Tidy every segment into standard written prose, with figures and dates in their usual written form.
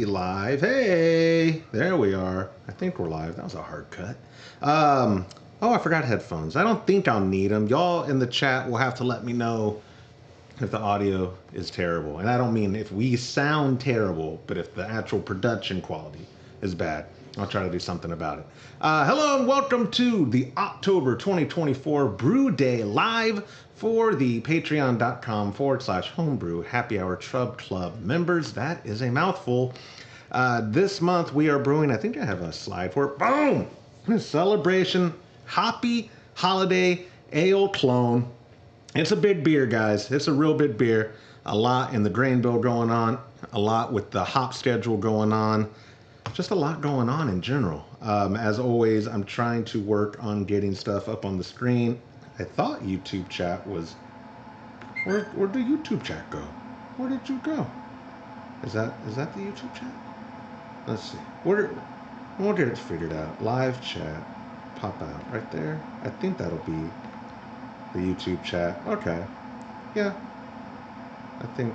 Live. Hey, there we are. I think we're live. That was a hard cut. Oh, I forgot headphones. I don't think I'll need them. Y'all in the chat will have to let me know if the audio is terrible. And I don't mean if we sound terrible, but if the actual production quality is bad. I'll try to do something about it. Hello and welcome to the October 2024 Brew Day Live for the patreon.com/homebrew happy hour Trub Club members. That is a mouthful. This month we are brewing, I think I have a slide for it. Boom! Celebration Hoppy Holiday Ale Clone. It's a big beer, guys. It's a real big beer. A lot in the grain bill going on, a lot with the hop schedule going on. Just a lot going on in general. As always, I'm trying to work on getting stuff up on the screen. I thought YouTube chat was... Where'd the YouTube chat go? Where did you go? Is that the YouTube chat? Let's see. We'll get it figured out. Live chat. Pop out right there. I think that'll be the YouTube chat. Okay. Yeah. I think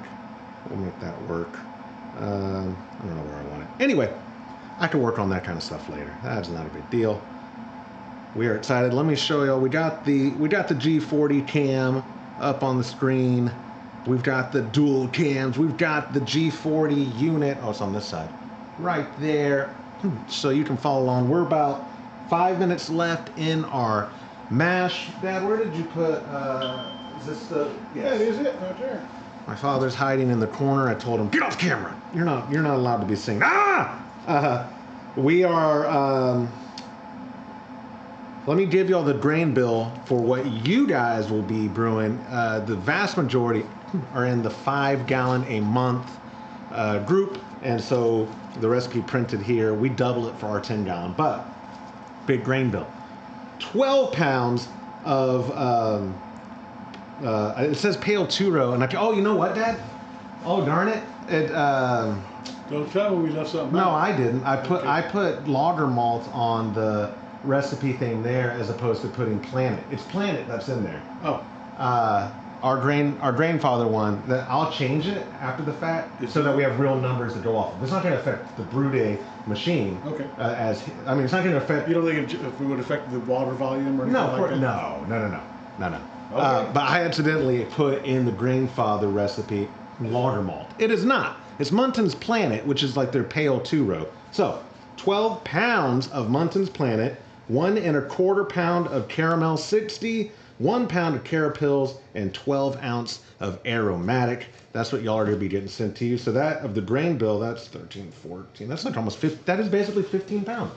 we'll make that work. I don't know where I want it. Anyway, I can work on that kind of stuff later. That's not a big deal. We are excited. Let me show y'all. We got the G40 cam up on the screen. We've got the dual cams. We've got the G40 unit. Oh, it's on this side. Right there. So you can follow along. We're about 5 minutes left in our mash. Dad, where did you put, is this the... Yes. Yeah, it is it right there. My father's hiding in the corner. I told him, get off camera. You're not allowed to be singing. We are, let me give y'all the grain bill for what you guys will be brewing. The vast majority are in the 5 gallon a month group. And so the recipe printed here, we double it for our 10 gallon, but big grain bill. 12 pounds of, it says Pale Turo, and oh, you know what, Dad? Oh, darn it. Don't tell me we left something No, out. I didn't. Okay. I put lager malt on the recipe thing there as opposed to putting Planet. It's Planet that's in there. Oh. Our grandfather one, that I'll change it after the fact so that we have real numbers to go off of. It's not going to affect the brew day machine. Okay. It's not going to affect. You don't think if we would affect the water volume or anything like that? No. Okay. But I accidentally put in the grandfather recipe lager malt. It is not. It's Munton's Planet, which is like their Pale Two-Row. So, 12 pounds of Munton's Planet, 1 1/4 pound of Caramel 60, 1 pound of Carapils, and 12 ounce of Aromatic. That's what y'all are going to be getting sent to you. So that, of the grain bill, that's 13, 14. That's like almost 50. That is basically 15 pounds.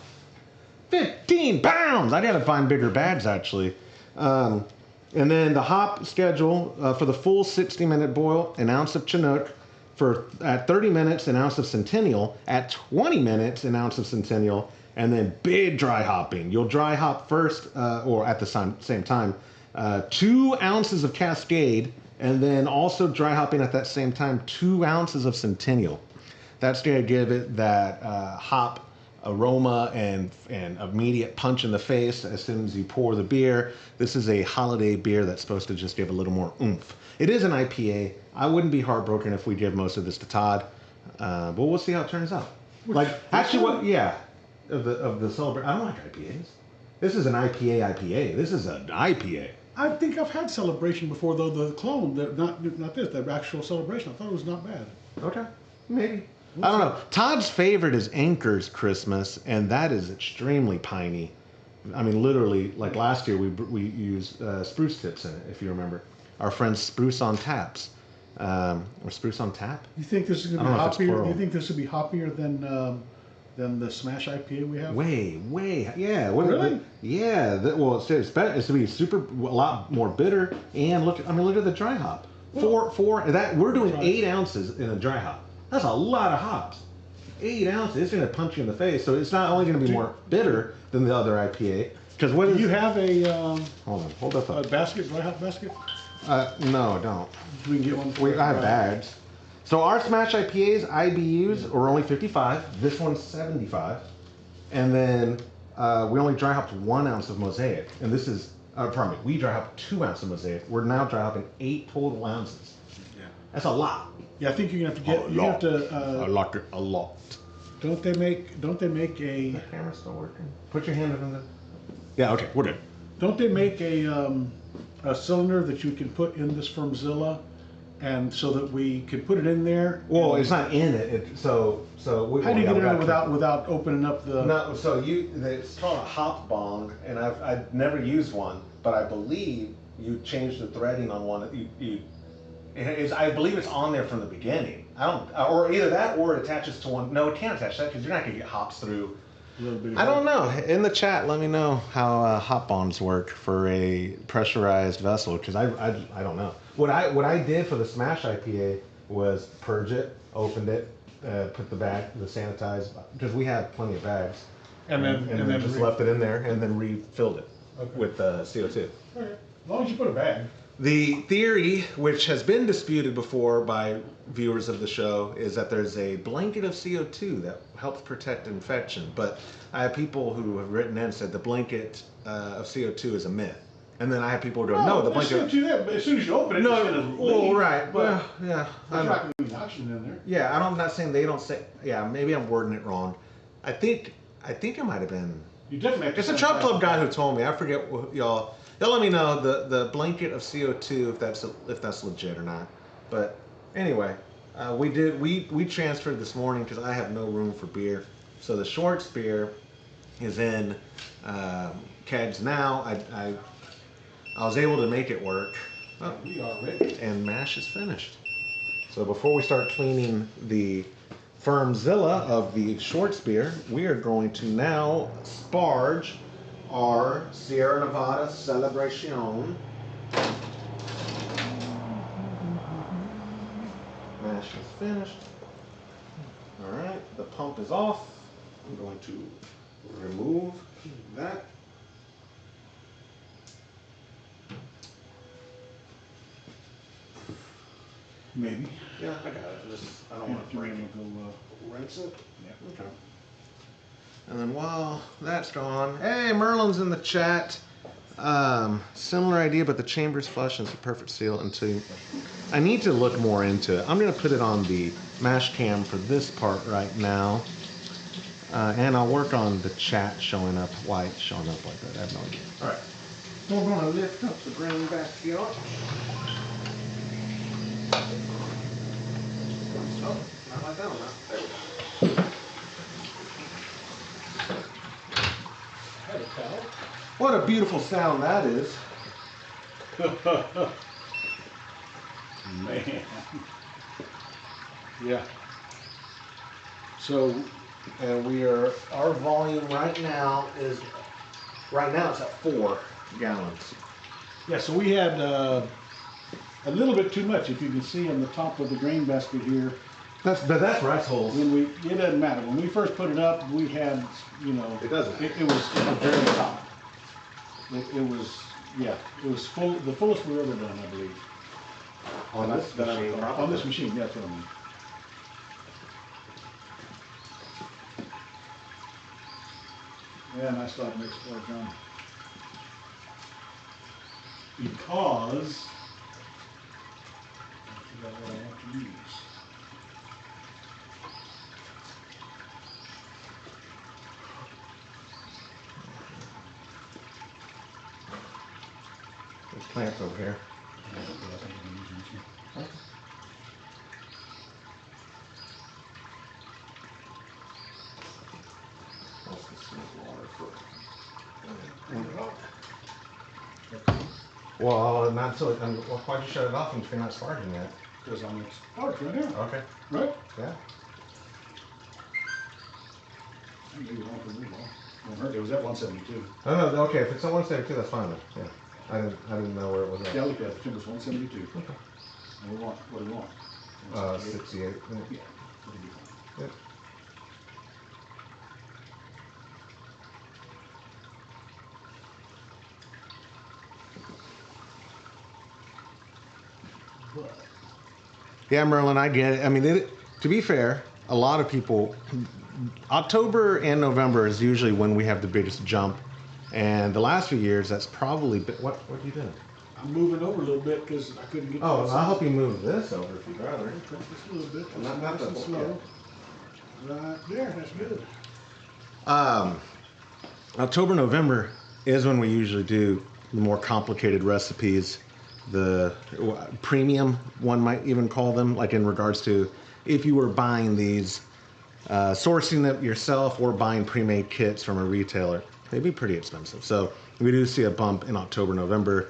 15 pounds! I got to find bigger bags, actually. And then the hop schedule for the full 60-minute boil, an ounce of Chinook. At 30 minutes, an ounce of Centennial. At 20 minutes, an ounce of Centennial. And then big dry hopping. You'll dry hop first, or at the same time, 2 ounces of Cascade, and then also dry hopping at that same time, 2 ounces of Centennial. That's going to give it that hop aroma and immediate punch in the face as soon as you pour the beer. This is a holiday beer that's supposed to just give a little more oomph. It is an IPA. I wouldn't be heartbroken if we give most of this to Todd, but we'll see how it turns out. Of the celebration. I don't like IPAs. This is an IPA. This is an IPA. I think I've had Celebration before, though, the clone, not this, the actual Celebration. I thought it was not bad. Okay, maybe. I don't know. Todd's favorite is Anchor's Christmas, and that is extremely piney. I mean, literally, like last year, we used spruce tips in it, if you remember. Our friend Spruce on Taps. Or Spruce on Tap? You think this is going to be hoppier? You think this would be hoppier than the Smash IPA we have? Way, yeah. Really? Yeah. Well, it's better. It's to be a lot more bitter. And look at the dry hop. We're doing 8 ounces in a dry hop. That's a lot of hops. 8 ounces. It's going to punch you in the face. So it's not only going to be more bitter than the other IPA. Because do you have a hold up. A basket, dry hop basket? No, don't. We can get one. I have bags. So our Smash IPAs, IBUs, are only 55. This one's 75. And then we only dry hopped 1 ounce of Mosaic. And this is, we dry hopped 2 ounces of Mosaic. We're now dry hopping 8 total ounces. Yeah. That's a lot. Yeah, I think you're gonna have to get. You have to. I like it a lot. Don't they make a? The camera's still working. Put your hand in the. Yeah. Okay. We're good. Don't they make a cylinder that you can put in this Firmzilla, and so that we can put it in there? Well, it's not in it. So we. How do you get it in without opening up the? No. So it's called a hop bong, and I've never used one, but I believe you changed the threading on one. I believe it's on there from the beginning. I don't, or either that or it attaches to one. No, it can't attach that because you're not gonna get hops through. A little bit. I don't know. In the chat, let me know how hop bongs work for a pressurized vessel because I don't know. What I did for the Smash IPA was purge it, opened it, put the sanitized because we have plenty of bags, and then just left it in there and then refilled it with CO2. Okay. As long as you put a bag. The theory, which has been disputed before by viewers of the show, is that there's a blanket of CO2 that helps protect infection. But I have people who have written in and said the blanket of CO2 is a myth. And then I have people who go, no, the blanket. CO2 there, but as soon as you open it, no, it's gonna leave. well, right. Well, yeah. There's not gonna be oxygen in there. Yeah, I'm not saying they don't say. Yeah, maybe I'm wording it wrong. I think it might have been. You definitely have to. It's a Trub Club guy who told me. I forget what y'all. Y'all let me know the blanket of CO2 if that's legit or not. But anyway, we transferred this morning because I have no room for beer. So the Schwartz beer is in kegs now. I was able to make it work. Oh, we are ready. And mash is finished. So before we start cleaning the Firmzilla of the Schwartz beer, we are going to now sparge our Sierra Nevada Celebration. Mash is finished. All right, the pump is off. I'm going to remove that. Maybe. Yeah, I got it. I don't want to break it. Rinse it. Yeah. Okay. And then while that's gone, hey, Merlin's in the chat. Similar idea, but the chamber's flush and it's a perfect seal until I need to look more into it. I'm going to put it on the mash cam for this part right now. And I'll work on the chat showing up, why it's showing up like that. I have no idea. All right. So we're going to lift up the grain basket. Oh, not like that one. There we go. What a beautiful sound that is. Man. Yeah. So, and our volume right now it's at 4 gallons. Yeah, so we had a little bit too much. If you can see on the top of the grain basket here. That's rice holes. It doesn't matter. When we first put it up, we had, It doesn't. It was very hot. It was full, the fullest we've ever done, I believe. On this machine? On this machine, that's what I mean. Yeah, and I started to explore John. Because I forgot what I have to use. There's plants over here. Okay. That's the smooth water for. Well, not so. Why'd you shut it off if you're not sparging yet? Because I'm sparge right now. Okay. Right? Yeah. It was at 172. No, okay. If it's at 172, that's fine then. Yeah. I didn't know where it was at. Yeah, look at it. The timber's 172. Okay. And what do we want? 68. Yeah. Yep. Yeah, Merlin, I get it. I mean, to be fair, a lot of people, October and November is usually when we have the biggest jump. And the last few years, that's probably been, what are you doing? I'm moving over a little bit because I couldn't get. Oh, I'll help you move this over if you'd rather. Okay, just a little bit. Not Nice that and slow. slow. Right there. That's good. October, November is when we usually do the more complicated recipes. The premium, one might even call them, like in regards to if you were buying these, sourcing it yourself or buying pre-made kits from a retailer, they'd be pretty expensive. So we do see a bump in October, November.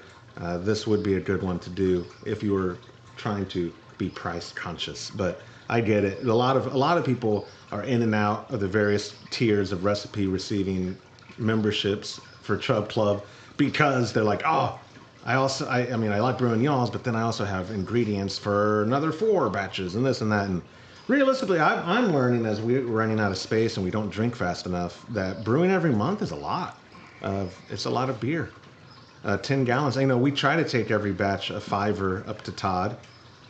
This would be a good one to do if you were trying to be price conscious. But I get it. A lot of people are in and out of the various tiers of recipe receiving memberships for Trub Club because they're like, oh, I mean, I like brewing y'alls, but then I also have ingredients for another 4 batches and this and that. And realistically, I'm learning as we're running out of space and we don't drink fast enough that brewing every month is a lot. It's a lot of beer. 10 gallons. I know we try to take every batch a $5 up to Todd.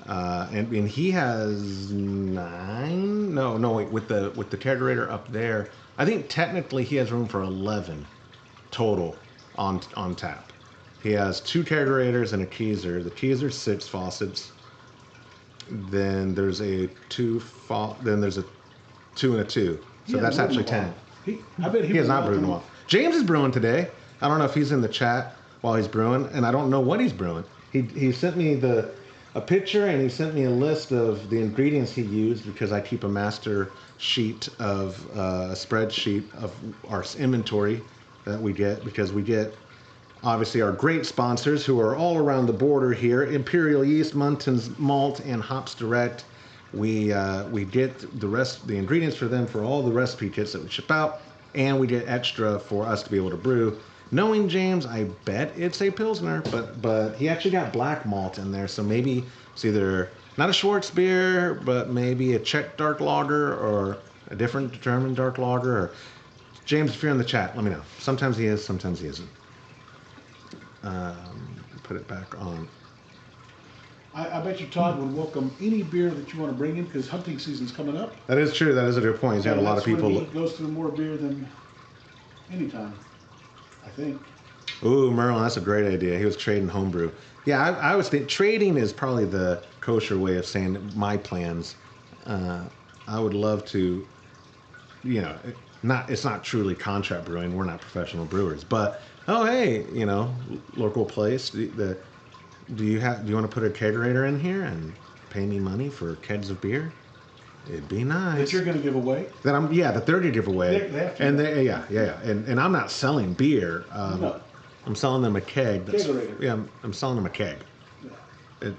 And he has 9. No, wait. With the kegerator up there, I think technically he has room for 11 total on tap. He has 2 kegerators and a keezer. The keezer's 6 faucets. Then there's a 2. Then there's a 2 and a 2. So that's actually 10. I bet He has not brewed in a while. James is brewing today. I don't know if he's in the chat while he's brewing, and I don't know what he's brewing. He sent me a picture, and he sent me a list of the ingredients he used because I keep a master sheet of a spreadsheet of our inventory that we get, because we get obviously our great sponsors who are all around the border here: Imperial Yeast, Munton's Malt, and Hops Direct. We get the ingredients for them for all the recipe kits that we ship out, and we get extra for us to be able to brew. Knowing James, I bet it's a Pilsner, but he actually got black malt in there, so maybe it's either not a Schwartz beer, but maybe a Czech dark lager or a different German dark lager. Or James, if you're in the chat, let me know. Sometimes he is, sometimes he isn't. Put it back on. I bet you Todd would welcome any beer that you want to bring in because hunting season's coming up. That is true. That is a good point. He's got a lot of people. He goes through more beer than any time, I think. Ooh, Merlin, that's a great idea. He was trading homebrew. Yeah, I was thinking trading is probably the kosher way of saying my plans. I would love to, it's not truly contract brewing. We're not professional brewers, but oh hey, local place. Do you want to put a kegerator in here and pay me money for kegs of beer? It'd be nice. That you're going to give away? That they're going to give away. They have to. And and I'm not selling beer. No. I'm selling them a keg. Kegerator. Yeah, I'm selling them a keg.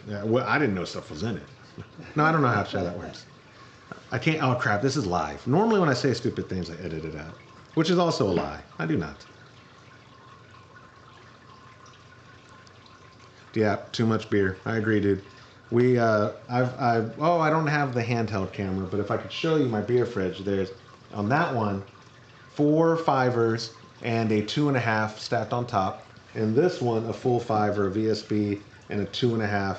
Yeah. Well, I didn't know stuff was in it. No, I don't know how that works. I can't. Oh crap! This is live. Normally, when I say stupid things, I edit it out, which is also a lie. I do not. Yeah, too much beer. I agree, dude. I don't have the handheld camera, but if I could show you my beer fridge, there's on that one 4 5ers and a 2.5 stacked on top. In this one, a full 5er of VSB and a 2.5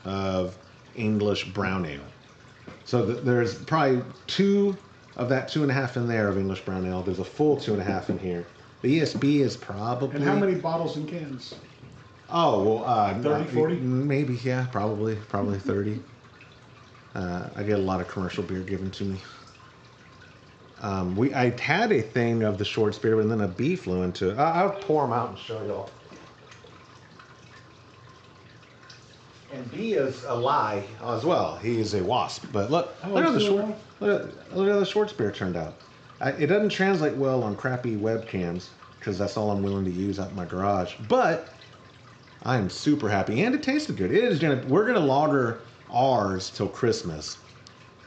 of English brown ale. So there's probably 2 of that 2.5 in there of English brown ale. There's a full 2.5 in here. The ESB is probably. And how many bottles and cans? Oh, well, 30, 40? Maybe, yeah, probably 30. I get a lot of commercial beer given to me. I had a thing of the Schwartz beer, and then a bee flew into it. I'll pour them out and show y'all. And bee is a lie as well. He is a wasp. But look how the Schwartz beer turned out. It doesn't translate well on crappy webcams because that's all I'm willing to use out in my garage. But I am super happy, and it tasted good. We're gonna lager ours till Christmas,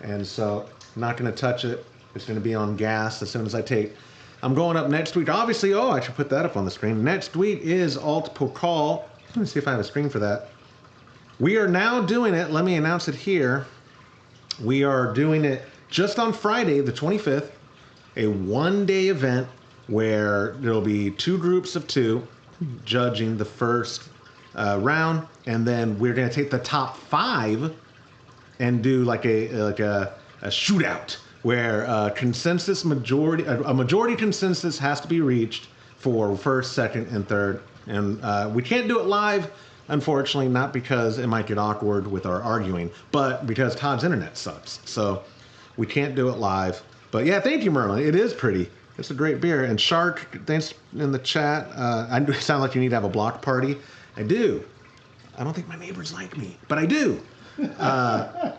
and so I'm not gonna touch it. It's gonna be on gas as soon as I take. I'm going up next week. Obviously, I should put that up on the screen. Next week is Alt Pokal. Let me see if I have a screen for that. We are now doing it. Let me announce it here. We are doing it just on Friday, the 25th, a one-day event where there'll be 2 groups of 2 judging the first round, and then we're going to take the top 5 and do like a shootout where a majority consensus has to be reached for first, second, and third. And we can't do it live Unfortunately, not because it might get awkward with our arguing, but because Todd's internet sucks. So we can't do it live. But yeah, thank you, Merlin. It is pretty. It's a great beer. And Shark, thanks in the chat. I sound like you need to have a block party. I do. I don't think my neighbors like me, but I do. But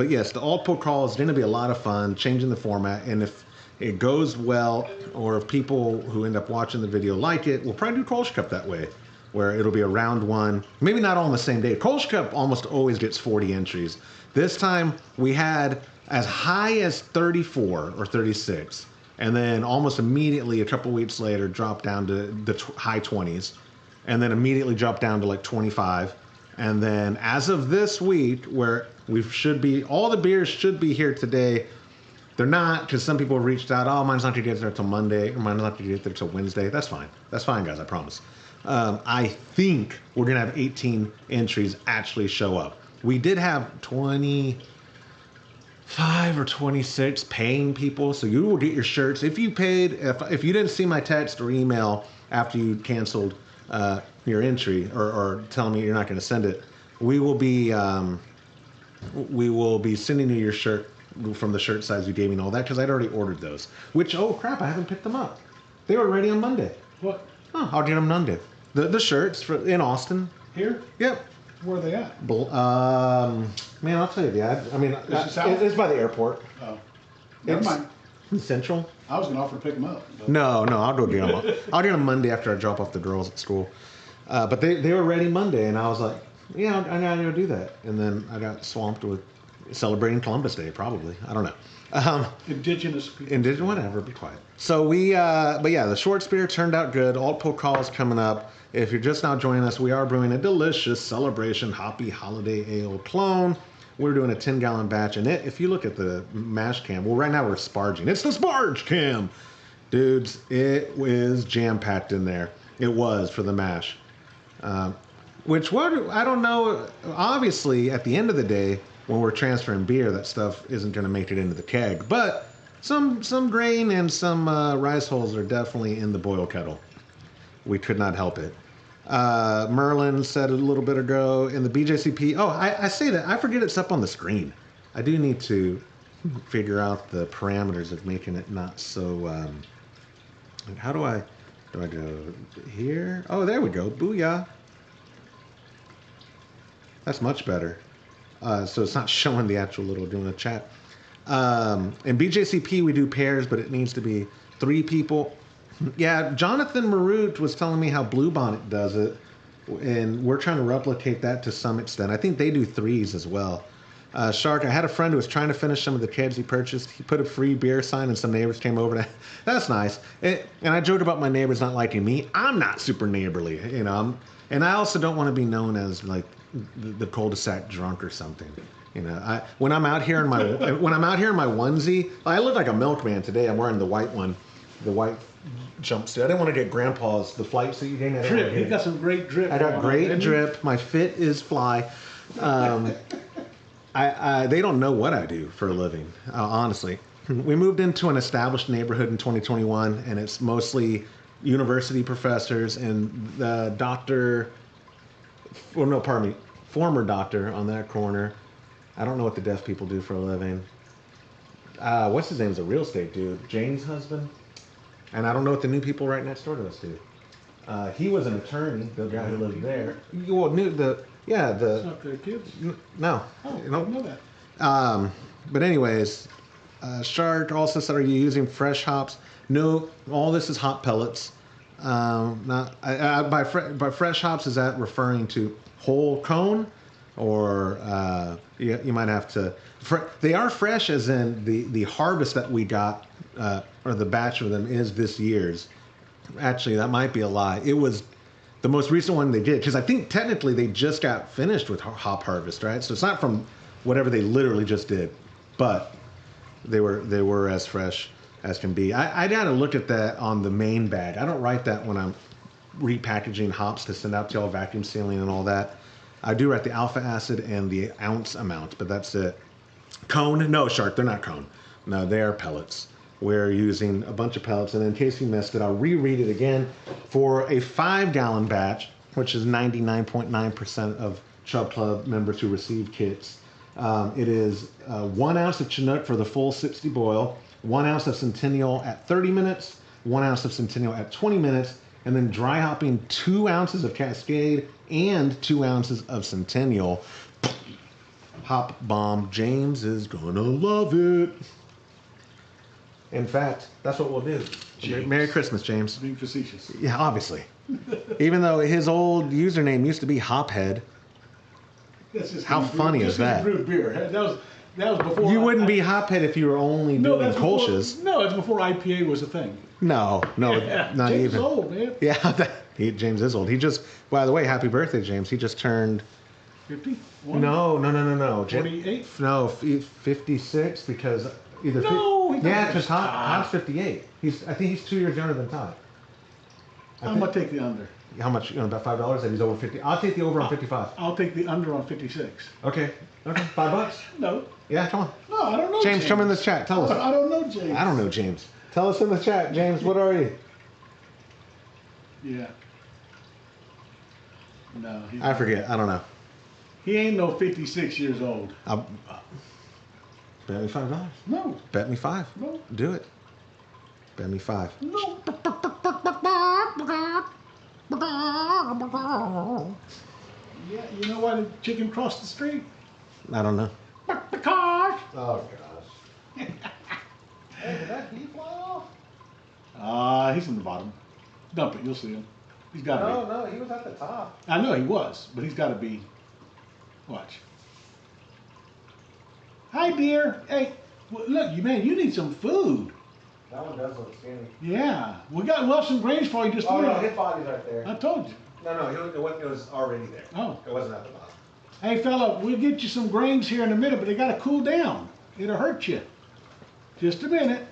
yes, the alt pull crawl is going to be a lot of fun, changing the format. And if it goes well, or if people who end up watching the video like it, we'll probably do Kolsch Cup that way, where it'll be a round one, maybe not all on the same day. Kolsch Cup almost always gets 40 entries. This time we had as high as 34 or 36, and then almost immediately a couple weeks later dropped down to the high 20s, and then immediately dropped down to like 25. And then as of this week, where all the beers should be here today, they're not, because some people reached out, oh, mine's not going to get there till Monday, or mine's not going to get there till Wednesday. That's fine. That's fine, guys, I promise. I think we're going to have 18 entries actually show up. We did have 25 or 26 paying people, so you will get your shirts. If you paid, if you didn't see my text or email after you canceled your entry, or telling me you're not going to send it, we will be sending you your shirt from the shirt size you gave me and all that, because I'd already ordered those. Which, oh crap, I haven't picked them up. They were ready on Monday. What? Oh, I'll get them Monday. The shirts in Austin. Here? Yep. Where are they at? Man, I'll tell you the ad. I mean, it's by the airport. Oh. Never mind. Central. I was going to offer to pick them up. But... No, I'll go get them. I'll get them Monday after I drop off the girls at school. But they were ready Monday, and I was like, yeah, I gotta go do that. And then I got swamped with celebrating Columbus Day, probably. I don't know. Indigenous people. Whatever, be quiet. So but yeah, the short spear turned out good. Alt pull call is coming up. If you're just now joining us, we are brewing a delicious celebration hoppy holiday ale clone. We're doing a 10-gallon batch, and if you look at the mash cam, well, right now we're sparging. It's the sparge cam, dudes. It was jam-packed in there. It was for the mash. I don't know. Obviously, at the end of the day, when we're transferring beer, that stuff isn't going to make it into the keg. But some grain and some rice hulls are definitely in the boil kettle. We could not help it. Merlin said a little bit ago in the BJCP. Oh, I say that. I forget it's up on the screen. I do need to figure out the parameters of making it not so... how do I go here? Oh, there we go. Booyah. That's much better. So it's not showing the actual little doing a chat. In BJCP, we do pairs, but it needs to be 3 people. Yeah, Jonathan Marut was telling me how Bluebonnet does it, and we're trying to replicate that to some extent. I think they do 3s as well. Shark, I had a friend who was trying to finish some of the kegs he purchased. He put a free beer sign, and some neighbors came over. That's nice. And I joke about my neighbors not liking me. I'm not super neighborly, you know. And I also don't want to be known as like the cul-de-sac drunk or something. You know, when I'm out here in my onesie, I look like a milkman today. I'm wearing the white one, the white jumpsuit. I didn't want to get Grandpa's the flight suit you gave me. Drip. You got some great drip. I got great drip. My fit is fly. They don't know what I do for a living, honestly. We moved into an established neighborhood in 2021, and it's mostly university professors and the former doctor on that corner. I don't know what the deaf people do for a living. What's his name? Is a real estate dude. Jane's husband. And I don't know what the new people right next door to us do. He was an attorney, the guy who lived there. Well, it's not their kids. No. Oh, You know? I didn't know that. But anyways, Shark also said, are you using fresh hops? No, all this is hop pellets. By fresh hops, is that referring to whole cone? Or you might have to... They are fresh as in the harvest that we got, or the batch of them is this year's. Actually, that might be a lie. It was the most recent one they did, because I think technically they just got finished with hop harvest, right? So it's not from whatever they literally just did, but they were as fresh as can be. I got to look at that on the main bag. I don't write that when I'm repackaging hops to send out to y'all, vacuum sealing and all that. I do write the alpha acid and the ounce amount, but that's it. Cone? No, Shark, they're not cone. No, they are pellets. we're using a bunch of pellets. And in case you missed it, I'll reread it again. For a 5-gallon batch, which is 99.9% of Trub Club members who receive kits, it is 1 ounce of Chinook for the full 60 boil, 1 ounce of Centennial at 30 minutes, 1 ounce of Centennial at 20 minutes, and then dry hopping 2 ounces of Cascade and 2 ounces of Centennial. Hop bomb. James is gonna love it. In fact, that's what we'll do. James. Merry Christmas, James. Being facetious. Yeah, obviously. Even though his old username used to be Hophead. That's just How funny is that? Brewed beer. That was before. You wouldn't be Hophead if you were only doing Kolsch's. No, it's before IPA was a thing. No, Yeah, not James even. is old, man. Yeah, James is old. He just, by the way, happy birthday, James. He just turned. 50? No. 48? No, 56 because either. No, he Yeah, doesn't. because Todd's 58. I think he's 2 years younger than Todd. I'm going to take the under. How much? About $5 that he's over 50. I'll take the over on 55. I'll take the under on 56. Okay. $5? No. Yeah, come on. No, I don't know James, come in this chat. Tell us. I don't know James. I don't know James. Tell us in the chat, James. What are you? Yeah. No. I forget. I don't know. He ain't no 56 years old. Bet me $5. No. Bet me 5. No. Do it. Bet me 5. No. Yeah, you know why the chicken crossed the street? I don't know. The car. Oh gosh. Hey, did that key fly off? He's in the bottom. Dump it, you'll see him. He's got to be. No, he was at the top. I know he was, but he's got to be. Watch. Hi, dear. Hey, look, you need some food. That one does look skinny. Yeah, we'll have some grains for you. Just Oh a no, minute. his body's right there. I told you. No, it was already there. Oh. It wasn't at the bottom. Hey, fella, we'll get you some grains here in a minute, but they got to cool down. It'll hurt you. Just a minute.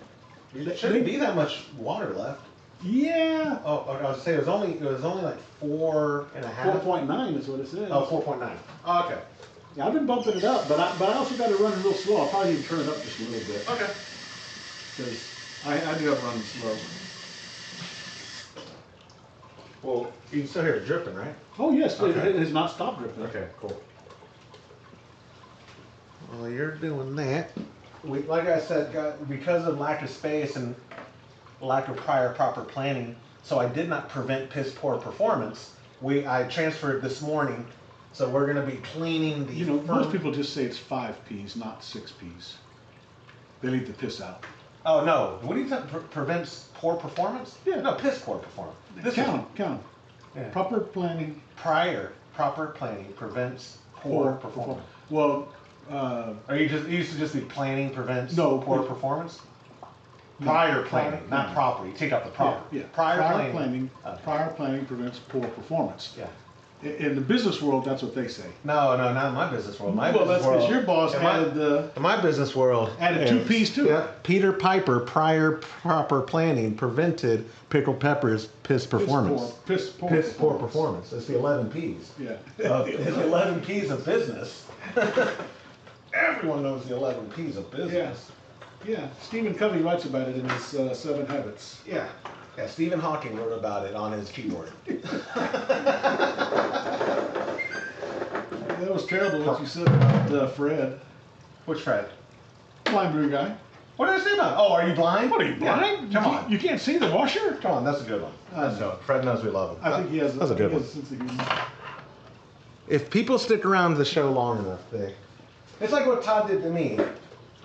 There shouldn't be that much water left. Yeah. Oh, I was saying it was only like 4.5. 4.9 is what it says. Oh, 4.9. Oh, okay. Yeah, I've been bumping it up, but I also got to run it real slow. I'll probably even turn it up just a little bit. Okay. Because I do have to run it slow. Well, you can still hear it dripping, right? Oh, yes. Okay. It has not stopped dripping. Okay, cool. Well, you're doing that. Like I said, because of lack of space and lack of prior proper planning, so I did not prevent piss poor performance. I transferred this morning, so we're going to be cleaning the. Most people just say it's 5 Ps, not 6 Ps. They leave the piss out. Oh no! What do you think prevents poor performance? Yeah. No, piss poor performance. Count them. Yeah. Proper planning. Prior proper planning prevents poor performance. Well, Or you used to just be planning prevents No, poor performance? Prior planning, not planning. proper. You take out the proper. Yeah. Prior planning. Okay. Prior planning prevents poor performance. Yeah. In the business world, that's what they say. No, not in my business world. Well, that's because your boss added In my business world. added 2 Ps to Yeah. it. Peter Piper, prior proper planning prevented pickled peppers piss performance. Piss poor performance. It's the 11 Ps. Yeah. It's the 11 Ps of business. Everyone knows the 11 Ps of business. Yeah. Stephen Covey writes about it in his 7 Habits. Yeah. Yeah, Stephen Hawking wrote about it on his keyboard. That was terrible what you said about Fred. Which Fred? Blind brew guy. What did I say about? Oh, are you blind? What are you, blind? Come on. You can't see the washer? Come on, that's a good one. Let's go. Fred knows we love him. I think he has. That's a good one. Sense of humor. If people stick around the show long enough, it's like what Todd did to me.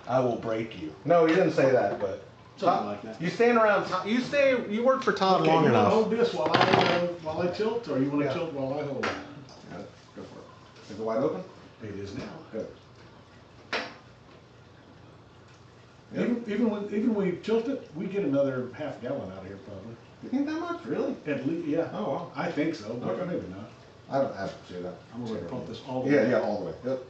I will break you. No, he didn't say that, but Something like that. You stand around. You work for Todd Okay, long you enough. want to hold this while I tilt, or you want to tilt while I hold it? Yeah, go for it. Is it wide open? It is now. Good. Even when you tilt it, we get another half gallon out of here probably. You think that much? Really? At least, yeah. Oh wow. I think so, but Okay. maybe not. I don't have to do that. I'm gonna pump this all the way. Yeah, all the way. Yep.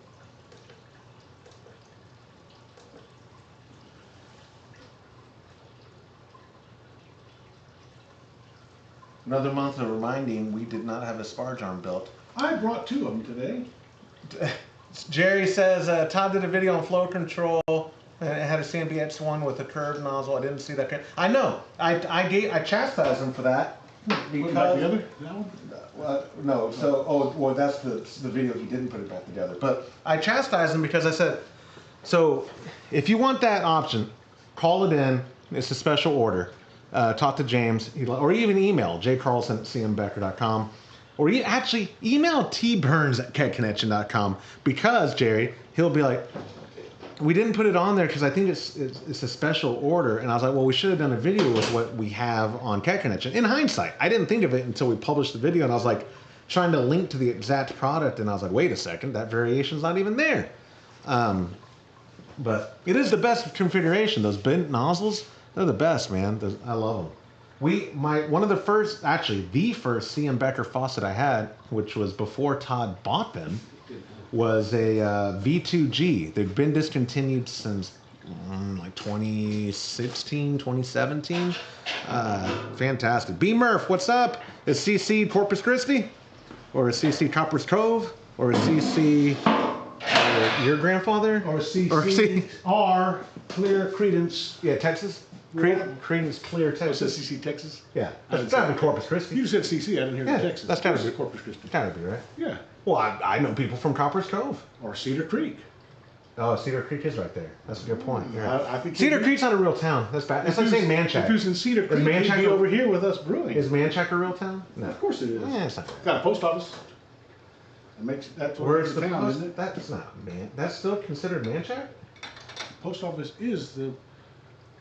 Another month of reminding we did not have a sparge arm built. I brought 2 of them today. Jerry says Todd did a video on flow control And it had a CMBX one with a curved nozzle. I didn't see that. I know. I chastised him for that. Put it back together? That one? No. So, well, that's the video. He didn't put it back together. But I chastised him because I said, so if you want that option, call it in. It's a special order. Talk to James, or even email jcarlson@cmbecker.com, or you actually email tburns@kegconnection.com, because Jerry, he'll be like, we didn't put it on there because I think it's a special order. And I was like, well, we should have done a video with what we have on Keg Connection. In hindsight, I didn't think of it until we published the video, and I was like trying to link to the exact product, and I was like, wait a second, that variation's not even there. But it is the best configuration. Those bent nozzles, they're the best, man. I love them. One of the first, actually the first CM Becker faucet I had, which was before Todd bought them, was a V2G. They've been discontinued since like 2016, 2017. Fantastic. B Murph, what's up? Is CC Corpus Christi? Or is CC Copper's Cove? Or is CC your grandfather? Or CCR Clear Credence. Yeah, Texas? Credence Clear, Texas. Oh, CC Texas? Yeah. That's gotta be Corpus Christi. You said CC, I didn't hear Yeah, the Texas. that's gotta be Corpus Christi. Gotta be, right? Yeah. Well, I know people from Copper's Cove. Or Cedar Creek. Oh, Cedar Creek is right there. That's a good point. Yeah. I think Cedar Creek's not a real town. That's bad. That's like saying Manchac. If he was in Cedar Creek, he'd be over here with us brewing. Is Manchac a real town? No. Of course it is. Yeah, it's not. Got a post office. That's what Where's the town, post? isn't it? That's not man. That's still considered Manchac? Post office is the.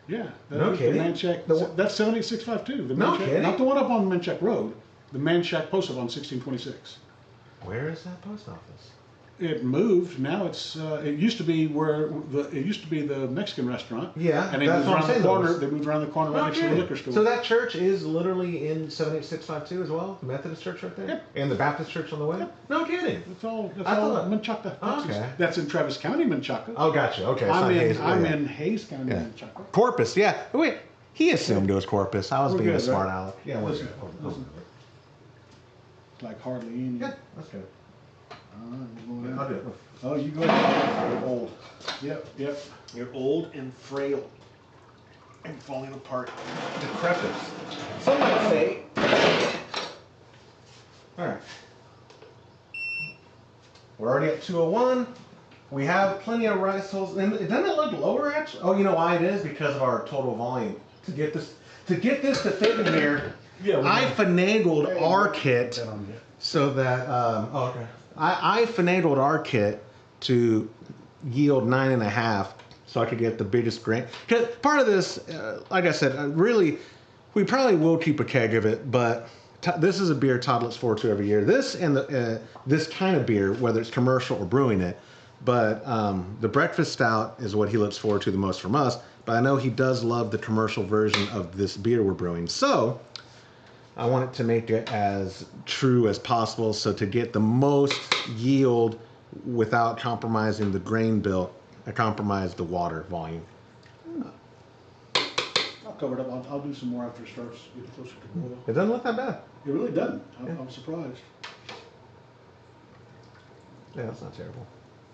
Yeah. That No is kidding. The Manchac. That's 78652. The No Manchac, kidding. Not the one up on Manchac Road. The Manchac post office on 1626. Where is that post office? It moved. Now it's. It used to be the Mexican restaurant. Yeah, And they that's moved what I'm around the saying, corner. those- They moved around the corner right next to the liquor store. So that church is literally in 78652 as well? The Methodist church right there? Yep. And the Baptist church on the way? Yep. No kidding. That's all. That's I all thought- Menchaca, Texas. Okay. That's in Travis County, Menchaca. Oh, gotcha. Okay. it's not Hayes. I'm Yeah. in Hayes County, Yeah. Menchaca. Corpus, yeah. Wait, he assumed it was Corpus. I was We're being a good, smart right? aleck. Yeah, we're Listen, good. listen. Like hardly any. Yeah, that's good. We're going I'll in. do it. Oh, you go ahead. You're old. Yep, yep. You're old and frail and falling apart. Decrepit. Some might say. All right. We're already at 201. We have plenty of rice holes. And doesn't it look lower actually? Oh, you know why it is? Because of our total volume. To get this to fit in here, I finagled our kit so that okay. I finagled our kit to yield 9.5, so I could get the biggest grain. Because part of this, like I said, really, we probably will keep a keg of it, but this is a beer Todd looks forward to every year. This and this kind of beer, whether it's commercial or brewing it, but the breakfast stout is what he looks forward to the most from us. But I know he does love the commercial version of this beer we're brewing. So I wanted to make it as true as possible, so to get the most yield without compromising the grain bill, I compromised the water volume. I'll cover it up. I'll do some more after it starts getting closer to boil. It doesn't look that bad. It really doesn't. I'm surprised. Yeah, that's not terrible.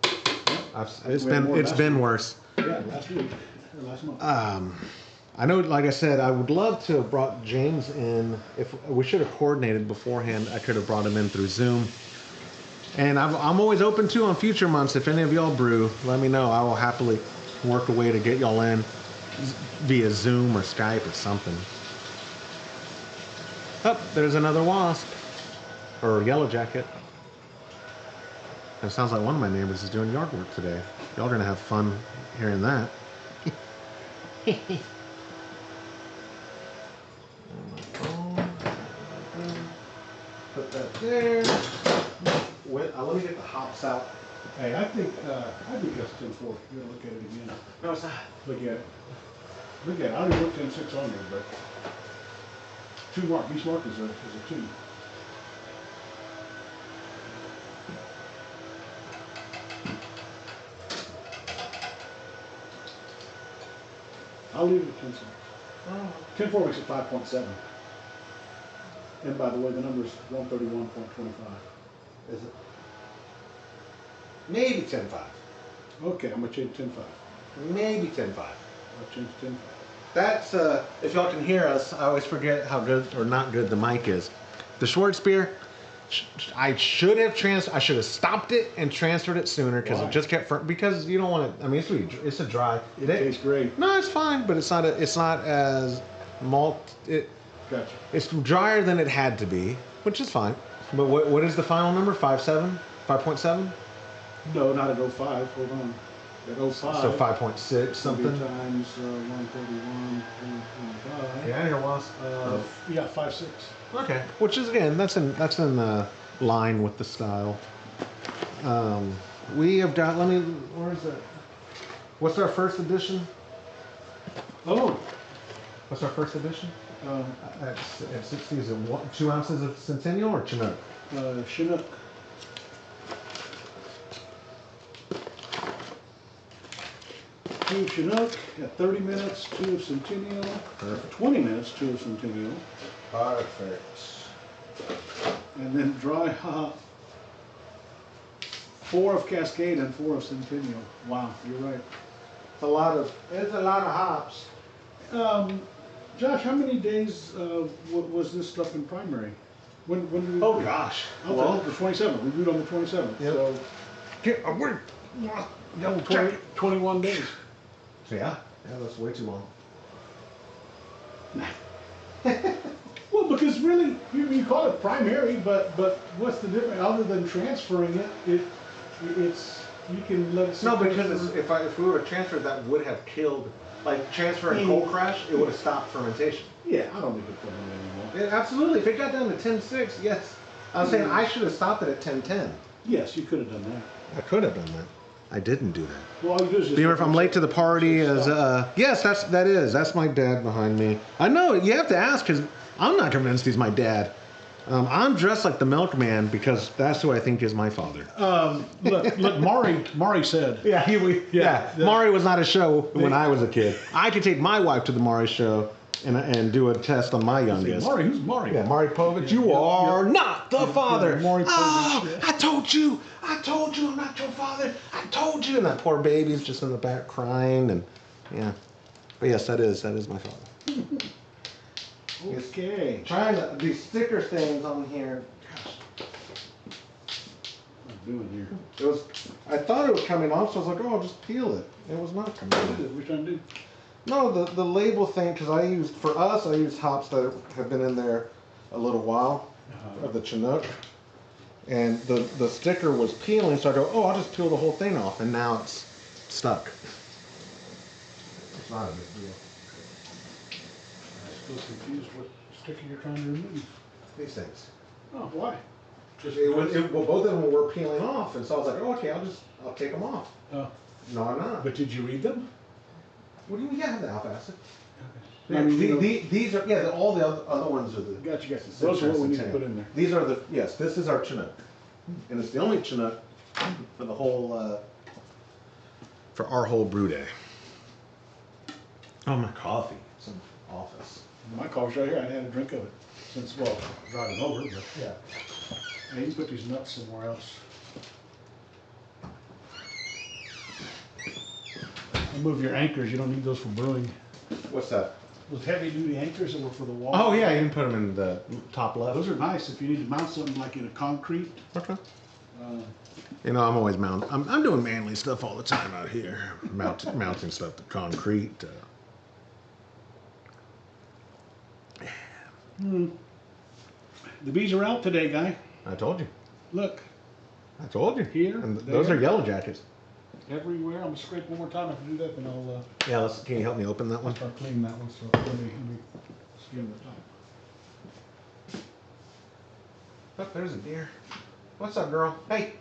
Yep. It's been worse. Yeah, last week or last month. I know, like I said, I would love to have brought James in. If we should have coordinated beforehand, I could have brought him in through Zoom. And I'm always open to on future months. If any of y'all brew, let me know. I will happily work a way to get y'all in via Zoom or Skype or something. Oh, there's another wasp or yellow jacket. It sounds like one of my neighbors is doing yard work today. Y'all gonna have fun hearing that. Put that there. Wait, let me get the hops out. Hey, I think that's 10-4. You gotta look at it again. No, it's not. Look at it. Look at it. I only wrote 10-6 on there, but 2 mark. Each mark is a 2. I'll leave it at 10-6. 10-4 makes it 5.7. And by the way, the number is 131.25. Is it? Maybe 10-5. Okay, I'm gonna change 10-5. maybe 10.5. I'll change 10. That's if y'all can hear us, I always forget how good or not good the mic is. The Schwarzbier, I should have I should have stopped it and transferred it sooner because Why? it just kept because you don't want to. I mean, it's a dry. It tastes great. No, it's fine, but it's not as malt. Gotcha. It's drier than it had to be, which is fine. But what is the final number? 5.7? 5.7? No, not at 05. Hold on. At 05. So 5.6 something. Times 131, 125. Yeah, here was. Yeah, 5.6. Okay, which is again that's in line with the style. We have got. Where is it? What's our first edition? Oh. What's our first edition? At 60, is it 2 ounces of Centennial or Chinook? Chinook. Two Chinook at 30 minutes, 2 of Centennial. Perfect. 20 minutes, 2 of Centennial. Perfect. And then dry hop, 4 of Cascade and 4 of Centennial. Wow, you're right. It's a lot of hops. Josh, how many days was this stuff in primary? When did we? Oh gosh. Well, the 27th. We brewed on the 27th. Yep. So Double 21 days. So yeah, that's way too long. Well, because really, you call it primary, but what's the difference other than transferring it? It's you can let it. No, because if we were to transfer, that would have killed. Like transferring cold crash, it would have stopped fermentation. Yeah, I don't think it's going anymore. Yeah, absolutely. If it got down to 10.6, yes. I was saying I should have stopped it at 10.10. Yes, you could have done that. I could have done that. I didn't do that. Well, all you do is just. Beaver, if I'm late to the party, yes, that's my dad behind me. I know you have to ask because I'm not convinced he's my dad. I'm dressed like the milkman because that's who I think is my father. Look, Maury said. Yeah, Maury was not a show when I was a kid. I could take my wife to the Maury show and do a test on my youngest. Maury, who's Maury? Yeah, Maury Povich. You are not the father. Maury Povich. Oh, I told you, I'm not your father. I told you. And that poor baby's just in the back crying and yeah. But yes, that is my father. Okay. Trying these sticker stains on here. Gosh. What's it doing here? I thought it was coming off, so I was like, oh, I'll just peel it. It was not coming off. What are we trying to do? No, the label thing, because I used hops that have been in there a little while, of the Chinook. And the sticker was peeling, so I go, oh, I'll just peel the whole thing off, and now it's stuck. It's not a big deal. I'm still confused what sticker you're trying to remove. These things. Oh, why? Just Well, both of them were peeling off, and so I was like, oh, okay, I'll take them off. Oh. No, I'm not. But did you read them? What do you mean? Yeah, I have the alpha acid. Okay. I mean, these are all the other ones are the. Gotcha. Those are what we need to put in there. These are this is our Chinook, and it's the only Chinook for the whole for our whole brew day. Oh, my coffee! It's in the office. My coffee's right here. I had a drink of it since driving over. But Yeah. you can put these nuts somewhere else. Move your anchors. You don't need those for brewing. What's that? Those heavy-duty anchors that were for the wall. Oh yeah, you can put them in the top left. Those are nice if you need to mount something like in a concrete. Okay. You know, I'm always mounting. I'm doing manly stuff all the time out here, mounting stuff to concrete. The bees are out today, guy. I told you. Look, I told you. Here, And there. those are yellow jackets. everywhere. I'm gonna scrape one more time. If I do that, then I'll Yeah. Can you help me open that one? start cleaning that one. So let me skim the top. Oh, there's a deer. What's up, girl? Hey.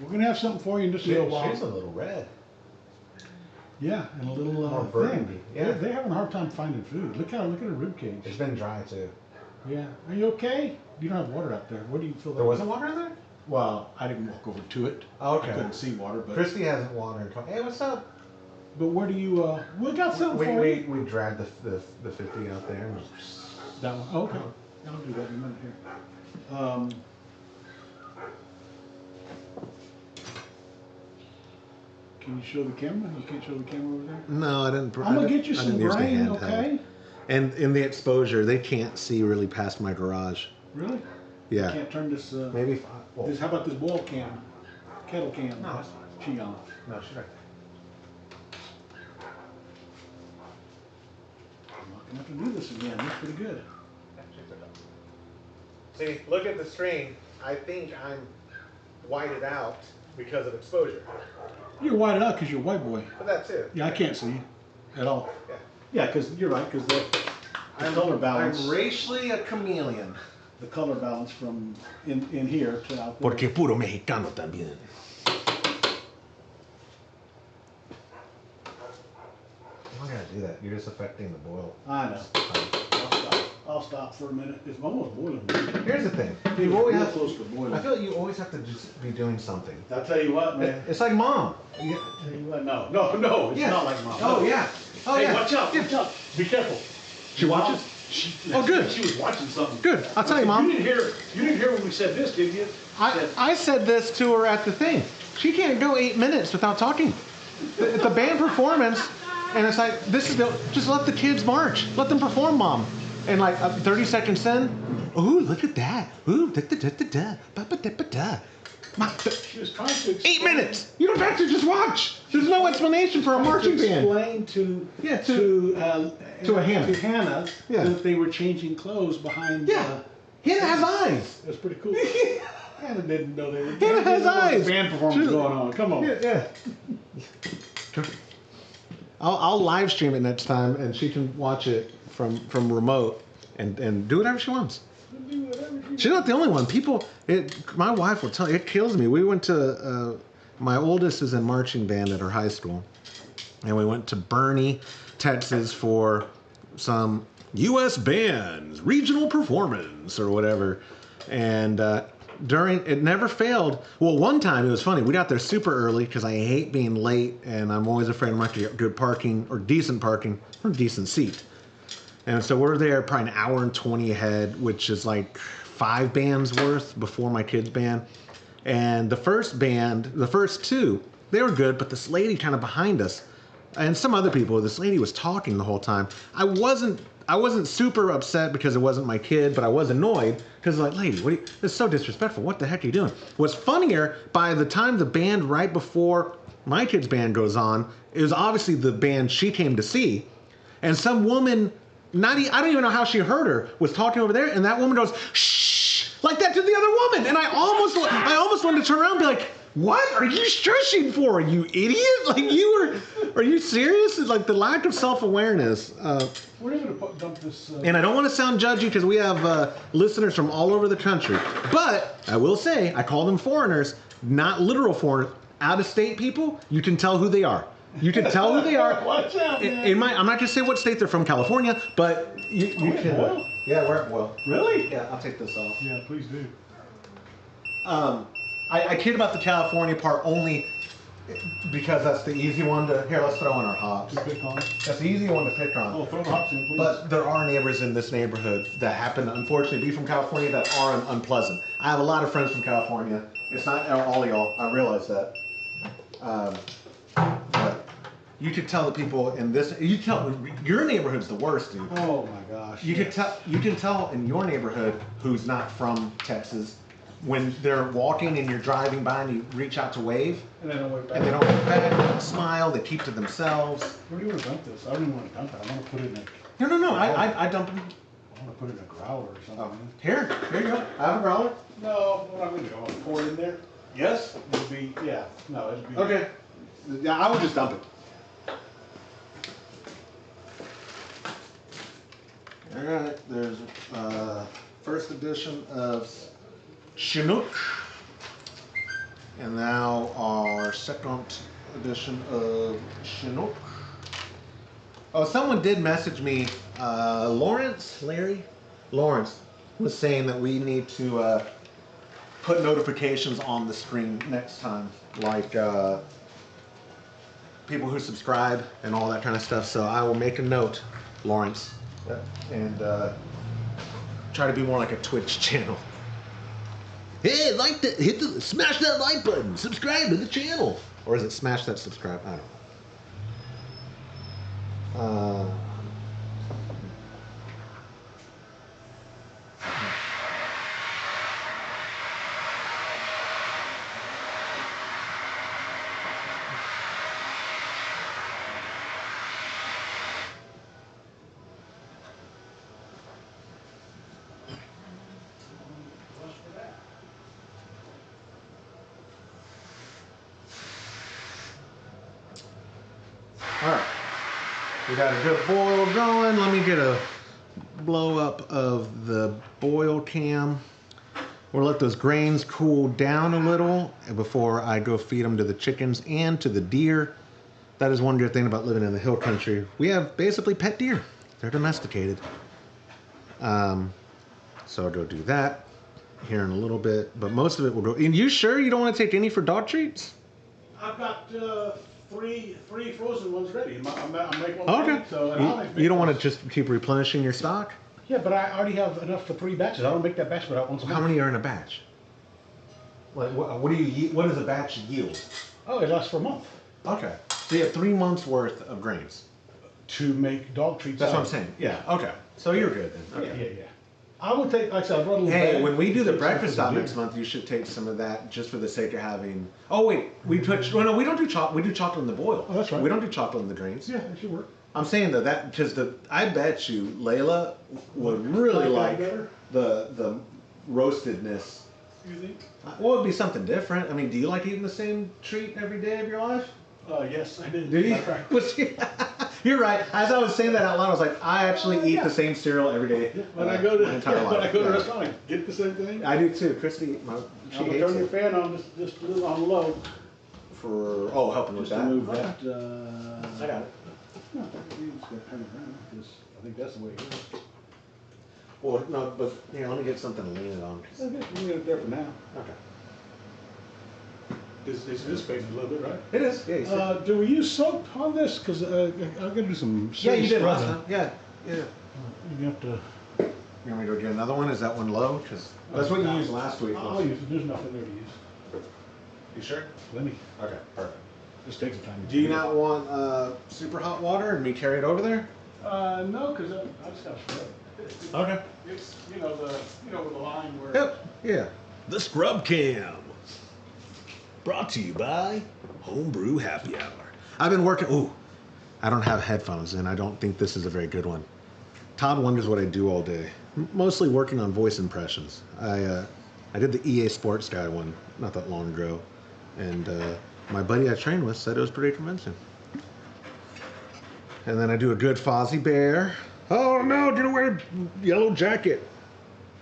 We're gonna have something for you in just a little while. She's a little red. Yeah, and a little More thing. burgundy. Yeah. They're having a hard time finding food. Look at her rib cage. It's been dry too. Yeah. Are you okay? You don't have water out there. Where do you feel that? There wasn't water in there? Well, I didn't walk over to it. Oh, okay. I couldn't see water, but Christy hasn't watered. Hey, what's up? where do you? We got something for you. We dragged the 50 out there. And That one. Oh, okay. I'll do that in a minute here. Can you show the camera? You can't show the camera over there? No, I didn't. I'm going to get you some grain, okay? And in the exposure, they can't see really past my garage. Really? Yeah. You can't turn this. Maybe. This, how about this boil cam? Kettle cam. No, she on. No, she's right. I'm not going to have to do this again. That's pretty good. See, look at the screen. I think I'm whited out because of exposure. You're whited out because you're a white boy. But that too. Yeah, I can't see you at all. Yeah. Yeah, because you're right, because the color balance. I'm racially a chameleon. The color balance from in here to out there. Porque puro mexicano también. I'm not gonna do that. You're just affecting the boil. I know. I'll stop for a minute. It's almost boiling. Here's the thing. You always have close to boiling. I feel like you always have to just be doing something. I'll tell you what, man. It's like mom. Tell you what, no. It's not like mom. Oh yeah. Oh hey, yeah. watch out! Watch out! Be careful. She watches. Oh, good. She was watching something. Good. I'll tell you, Mom. You didn't hear when we said this, did you? I said this to her at the thing. She can't go 8 minutes without talking. It's a band performance, and it's like, just let the kids march. Let them perform, Mom. And like 30 seconds in, ooh, look at that. Ooh, da-da-da-da-da, ba-ba-da-ba-da. She was trying to 8 minutes. You don't have to just watch. There's no explanation for a marching band. Explain to Hannah. Hannah that they were changing clothes behind. Yeah. Hannah has eyes. It was pretty cool. Hannah didn't know they were. Hannah has eyes. Band performance going on. Come on. Yeah. I'll live stream it next time, and she can watch it from remote and do whatever she wants. She's not the only one. My wife will tell you, it kills me. We went to, my oldest is in marching band at her high school, and we went to Bernie, Texas for some U.S. bands, regional performance or whatever. And it never failed. Well, one time it was funny. We got there super early because I hate being late, and I'm always afraid I'm not going to get good parking or decent seat. And so we're there probably an hour and 20 ahead, which is like 5 bands worth before my kids' band. And the first two, they were good, but this lady kind of behind us, and some other people, this lady was talking the whole time. I wasn't super upset because it wasn't my kid, but I was annoyed because like, lady, this is so disrespectful. What the heck are you doing? What's funnier, by the time the band right before my kid's band goes on, is obviously the band she came to see, and some woman, I don't even know how she heard her, was talking over there, and that woman goes, shh, like that to the other woman. And I almost wanted to turn around and be like, what are you shushing for, you idiot? Like are you serious? It's like the lack of self-awareness. We're able to dump this. And I don't want to sound judgy because we have listeners from all over the country. But I will say, I call them foreigners, not literal foreigners. Out-of-state people, you can tell who they are. You can tell who they are. Watch out, man. I'm not going to say what state they're from, California, but you can. Boil? Yeah, we're at boil. Really? Yeah, I'll take this off. Yeah, please do. I kid about the California part only because that's the easy one to. Here, let's throw in our hops. To pick on. That's the easy one to pick on. Oh, throw the hops in, please. But there are neighbors in this neighborhood that happen to, unfortunately, be from California that are unpleasant. I have a lot of friends from California. It's not all y'all. I realize that. But you could tell the people in this. Your neighborhood's the worst, dude. Oh my gosh. You can tell in your neighborhood who's not from Texas when they're walking and you're driving by and you reach out to wave. And they don't wave back. And they don't wave back. They don't smile. They keep to themselves. Where do you want to dump this? I don't even want to dump it. I want to put it in a. No. I dump them. I want to put it in a growler or something. Oh, here you go. I have a growler. No, we're not going to go. Pour it in there. Yes. It'll be, yeah. No, it'll be. Okay. Yeah, I would just dump it. All right. There's first edition of Chinook, and now our second edition of Chinook. Oh, someone did message me. Lawrence was saying that we need to put notifications on the screen next time, like people who subscribe and all that kind of stuff. So I will make a note, Lawrence, and try to be more like a Twitch channel. Hey, smash that like button, subscribe to the channel. Or is it smash that subscribe? I don't know. All right, we got a good boil going. Let me get a blow up of the boil cam. We'll let those grains cool down a little before I go feed them to the chickens and to the deer. That is one good thing about living in the hill country. We have basically pet deer. They're domesticated. So I'll go do that here in a little bit, but most of it will go. And you sure you don't want to take any for dog treats? I've got three frozen ones ready. I'm making one. Okay. Ready, so You don't want to just keep replenishing your stock? Yeah, but I already have enough for 3 batches. I don't make that batch without once a month. How many are in a batch? What do you? What does a batch yield? Oh, it lasts for a month. Okay. So you have 3 months worth of grains. To make dog treats. That's what I'm saying. Yeah. Okay. So you're good then. Okay. Yeah. I would take, like I said, I'd run a little Hey, bag. when we do the Take breakfast some stop for the next deer. month, you should take some of that just for the sake of having. Oh wait, we put. Well, no, we don't do chocolate. We do chocolate in the boil. Oh, that's right. We don't do chocolate in the grains. Yeah, it should work. I'm saying though that because I bet you Layla would really like better? the roastedness. You think? Well, it'd be something different. I mean, do you like eating the same treat every day of your life? Yes, I did. Do you? Matter of fact. Was you- You're right. As I was saying that out loud, I was like, I actually eat Yeah. the same cereal every day. Yeah, when I go to my entire life. when I go to Yeah. a restaurant, I get the same thing. I do too. Christy, she I'm gonna hates turn your it fan on just a little on low, for helping with just to that. move Okay. that. I got it. No, you just gotta turn it around, 'cause I think that's the way it is. Well, no, but here, let me get something to lean it on. Okay, we get it there for now. Okay. This is fading a little bit, right? It is. Yeah. You said. Do we use soap on this? Because I'm gonna do some. Yeah, you serious did last scrubbing. time. Yeah. Yeah. You have to. You want me to go get another one? Is that one low? Because that's what you used last week. I'll use it. There's nothing there to use. You sure? Let me. Okay. Perfect. Just take some time. Do you not want super hot water and me carry it over there? No, because I just got to scrub it. Okay. It's with the line where. Yep. Yeah. The Scrub Cam. Brought to you by Homebrew Happy Hour. I've been working. Ooh, I don't have headphones, and I don't think this is a very good one. Todd wonders what I do all day. Mostly working on voice impressions. I did the EA Sports guy one not that long ago, and my buddy I trained with said it was pretty convincing. And then I do a good Fozzie Bear. Oh no, didn't wear a yellow jacket.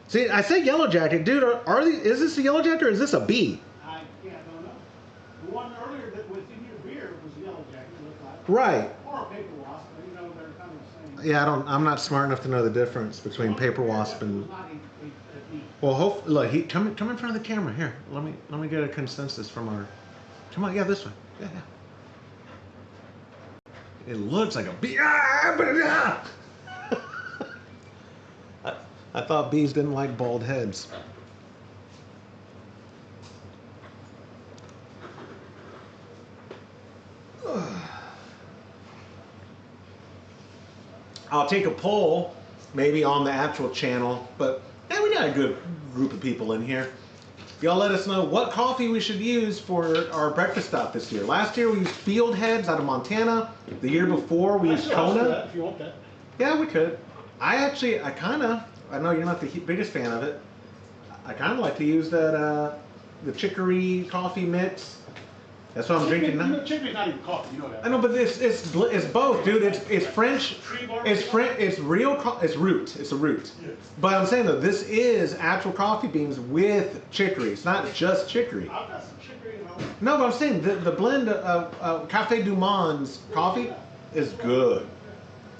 See, I say yellow jacket, dude. Is this a yellow jacket or is this a bee? I don't know. The one earlier that was in your beer was a yellow jacket, it looked like. Right. Or a paper wasp, but they're kind of the same. Yeah, I'm not smart enough to know the difference between paper wasp and. It was not a bee. Well, hopefully, look, come in front of the camera here. Let me get a consensus from our. Come on, yeah, this way. Yeah. It looks like a bee. I thought bees didn't like bald heads. I'll take a poll, maybe on the actual channel, but yeah, we got a good group of people in here. Y'all let us know what coffee we should use for our breakfast stop this year. Last year we used Field Heads out of Montana. The year before we used Kona. If you want that. Yeah, we could. I know you're not the biggest fan of it. I kind of like to use that, the chicory coffee mix. That's what I'm drinking now. Chicory's not even coffee, you know that. I know, but it's both, dude. It's French. It's French. It's real. It's root. It's a root. Yes. But I'm saying though, this is actual coffee beans with chicory. It's not just chicory. I've got some chicory at home. No, but I'm saying the blend of Cafe Du Monde's coffee is good.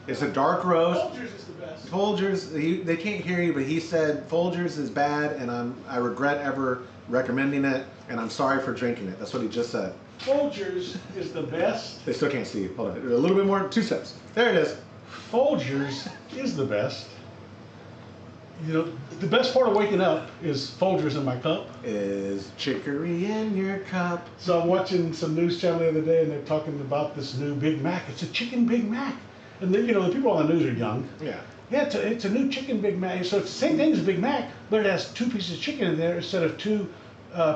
It's a dark roast. Folgers is the best. Folgers, they can't hear you, but he said Folgers is bad, and I regret ever recommending it, and I'm sorry for drinking it. That's what he just said. Folgers is the best. They still can't see you. Hold on, a little bit more. 2 steps. There it is. Folgers is the best. You know, the best part of waking up is Folgers in my cup. Is chicory in your cup? So I'm watching some news channel the other day, and they're talking about this new Big Mac. It's a chicken Big Mac, and then, you know, the people on the news are young. Yeah. Yeah, it's a new chicken Big Mac. So it's the same thing as Big Mac, but it has 2 pieces of chicken in there instead of 2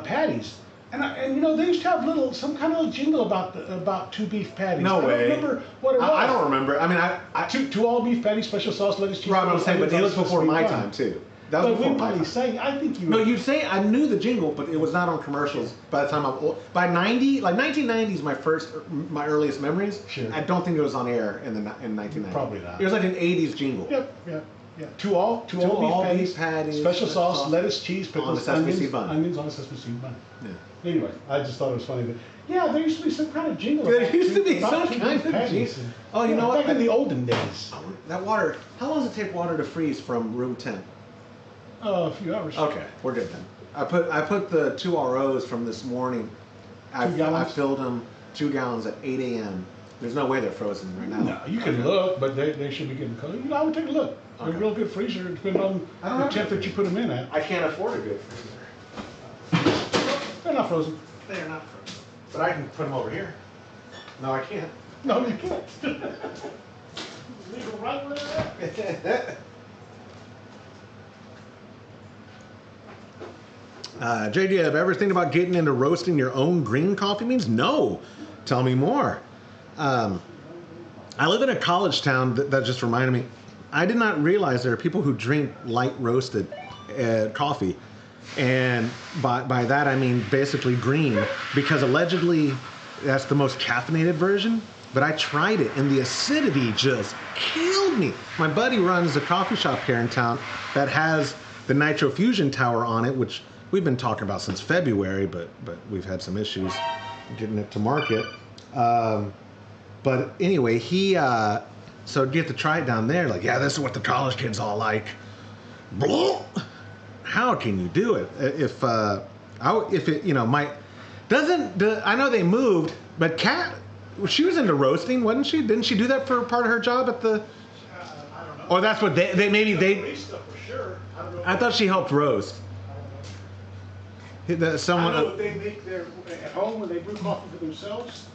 patties. And you know, they used to have some kind of little jingle about 2 beef patties. No way. I don't remember what it was. I don't remember. I mean, I two all beef patties, special sauce, lettuce, cheese. Rob, I'm saying, but it was before my time too. That was But before we my probably time. sang. I think you. No, you'd say I knew the jingle, but it was not on commercials. By the time I'm old, by 1990 is my earliest memories. Sure. I don't think it was on air in 1990. Probably not. It was like an 80s jingle. Yep. Two all beef patties, special sauce, lettuce, cheese, pickles, on the sesame onions, seed bun. onions on a sesame seed bun. Yeah. Anyway, I just thought it was funny. But yeah, there used to be some kind of jingle. There about used to be about some two kind beef of patties. jingle. Oh, you know what? Back in the olden days. That water. How long does it take water to freeze from room 10? A few hours. Okay, we're good then. I put the 2 ROs from this morning. 2 gallons? I filled them 2 gallons at 8 a.m. There's no way they're frozen right now. No, you can look, but they should be getting cold. You know, I would take a look. Okay. A real good freezer, depending on the temp that you put them in at. I can't afford a good freezer. They're not frozen. They are not frozen. But I can put them over here. No, I can't. No, you can't. Leave them right where they're at. Jay, do you have ever think about getting into roasting your own green coffee beans? No. Tell me more. I live in a college town that just reminded me. I did not realize there are people who drink light roasted coffee. And by that I mean basically green, because allegedly that's the most caffeinated version. But I tried it and the acidity just killed me. My buddy runs a coffee shop here in town that has the Nitro Fusion Tower on it, which we've been talking about since February, but we've had some issues getting it to market. But anyway, so get to try it down there. Like, yeah, this is what the college kids all like. Blah. How can you do it? If it, you know, I know they moved, but Kat, she was into roasting, wasn't she? Didn't she do that for part of her job at the? I don't know. Or that's what they maybe they. Stuff for sure. I don't know. I thought she helped roast. Someone. I know they make at home when they brew coffee for themselves.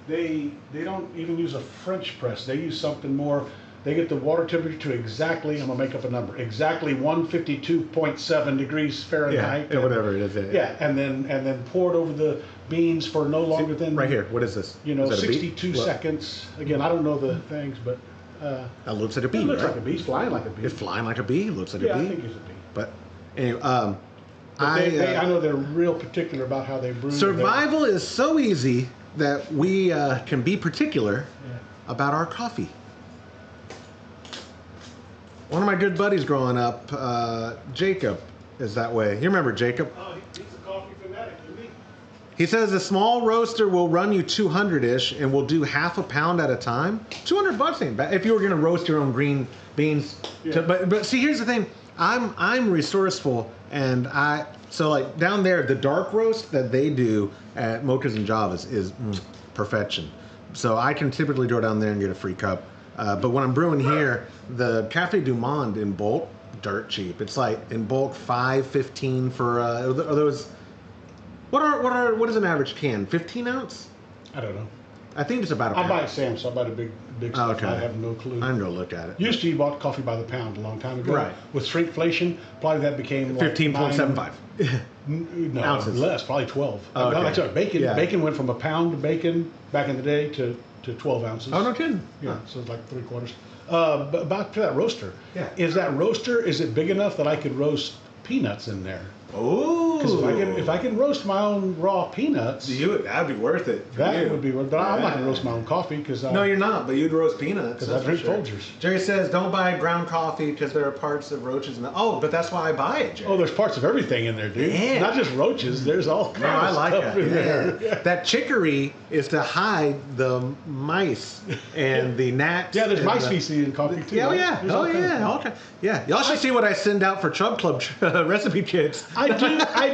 They don't even use a French press. They use something more. They get the water temperature to exactly, I'm gonna make up a number, exactly 152.7 degrees Fahrenheit. Yeah, whatever it is. Yeah, and then pour it over the beans for no longer than Right here. What is this? You know, Is that a bee? 62 Look. seconds. Again, I don't know the things, but That looks like a bee. it looks right? like a bee. It's flying like a bee. It's flying like a bee. It looks like Yeah, a bee. I think it's a bee. But anyway, But I know they're real particular about how they brew. survival is so easy that we can be particular about our coffee. One of my good buddies growing up, Jacob, is that way. You remember Jacob? Oh, he's a coffee fanatic, isn't he? He says a small roaster will run you 200-ish and will do half a pound at a time. $200 ain't bad if you were gonna roast your own green beans. Yeah. But see, here's the thing. I'm resourceful, and so like down there, the dark roast that they do at Mochas and Javas is perfection. So I can typically go down there and get a free cup. But when I'm brewing here, the Cafe Du Monde in bulk, dirt cheap. It's like in bulk $5.15 for are those. What is an average can? 15 ounce? I don't know. I think it's about a I pound. buy Sam's, so I buy the big stuff. Okay. I have no clue. I'm gonna look at it. Used to you bought coffee by the pound a long time ago. Right. With shrinkflation, probably that became like 15.75. No, Ounces. less, probably 12. Oh, okay. I'm sorry, bacon. Yeah. Bacon went from a pound of bacon back in the day to 12 ounces. Oh, no kidding. Yeah, Huh. so it's like 3/4. But back to that roaster. Yeah. Is it big enough that I could roast peanuts in there? Oh. Because if I can roast my own raw peanuts, that'd be worth it. for that you. would be. But I'm not gonna roast my own coffee because No, you're not, but you'd roast peanuts. because that's I drink for sure. Folgers. Jerry says, don't buy ground coffee because there are parts of roaches in it. Oh, but that's why I buy it, Jerry. Oh, there's parts of everything in there, dude. Yeah. Not just roaches. There's all kinds No, I of like stuff that. in there. Yeah. That chicory is to hide the mice and the gnats. Yeah, there's and mice the- feces in coffee too. Yeah, oh right? yeah, There's oh all kinds of yeah, stuff. okay, yeah. Y'all should see what I send out for Trub Club recipe kits. I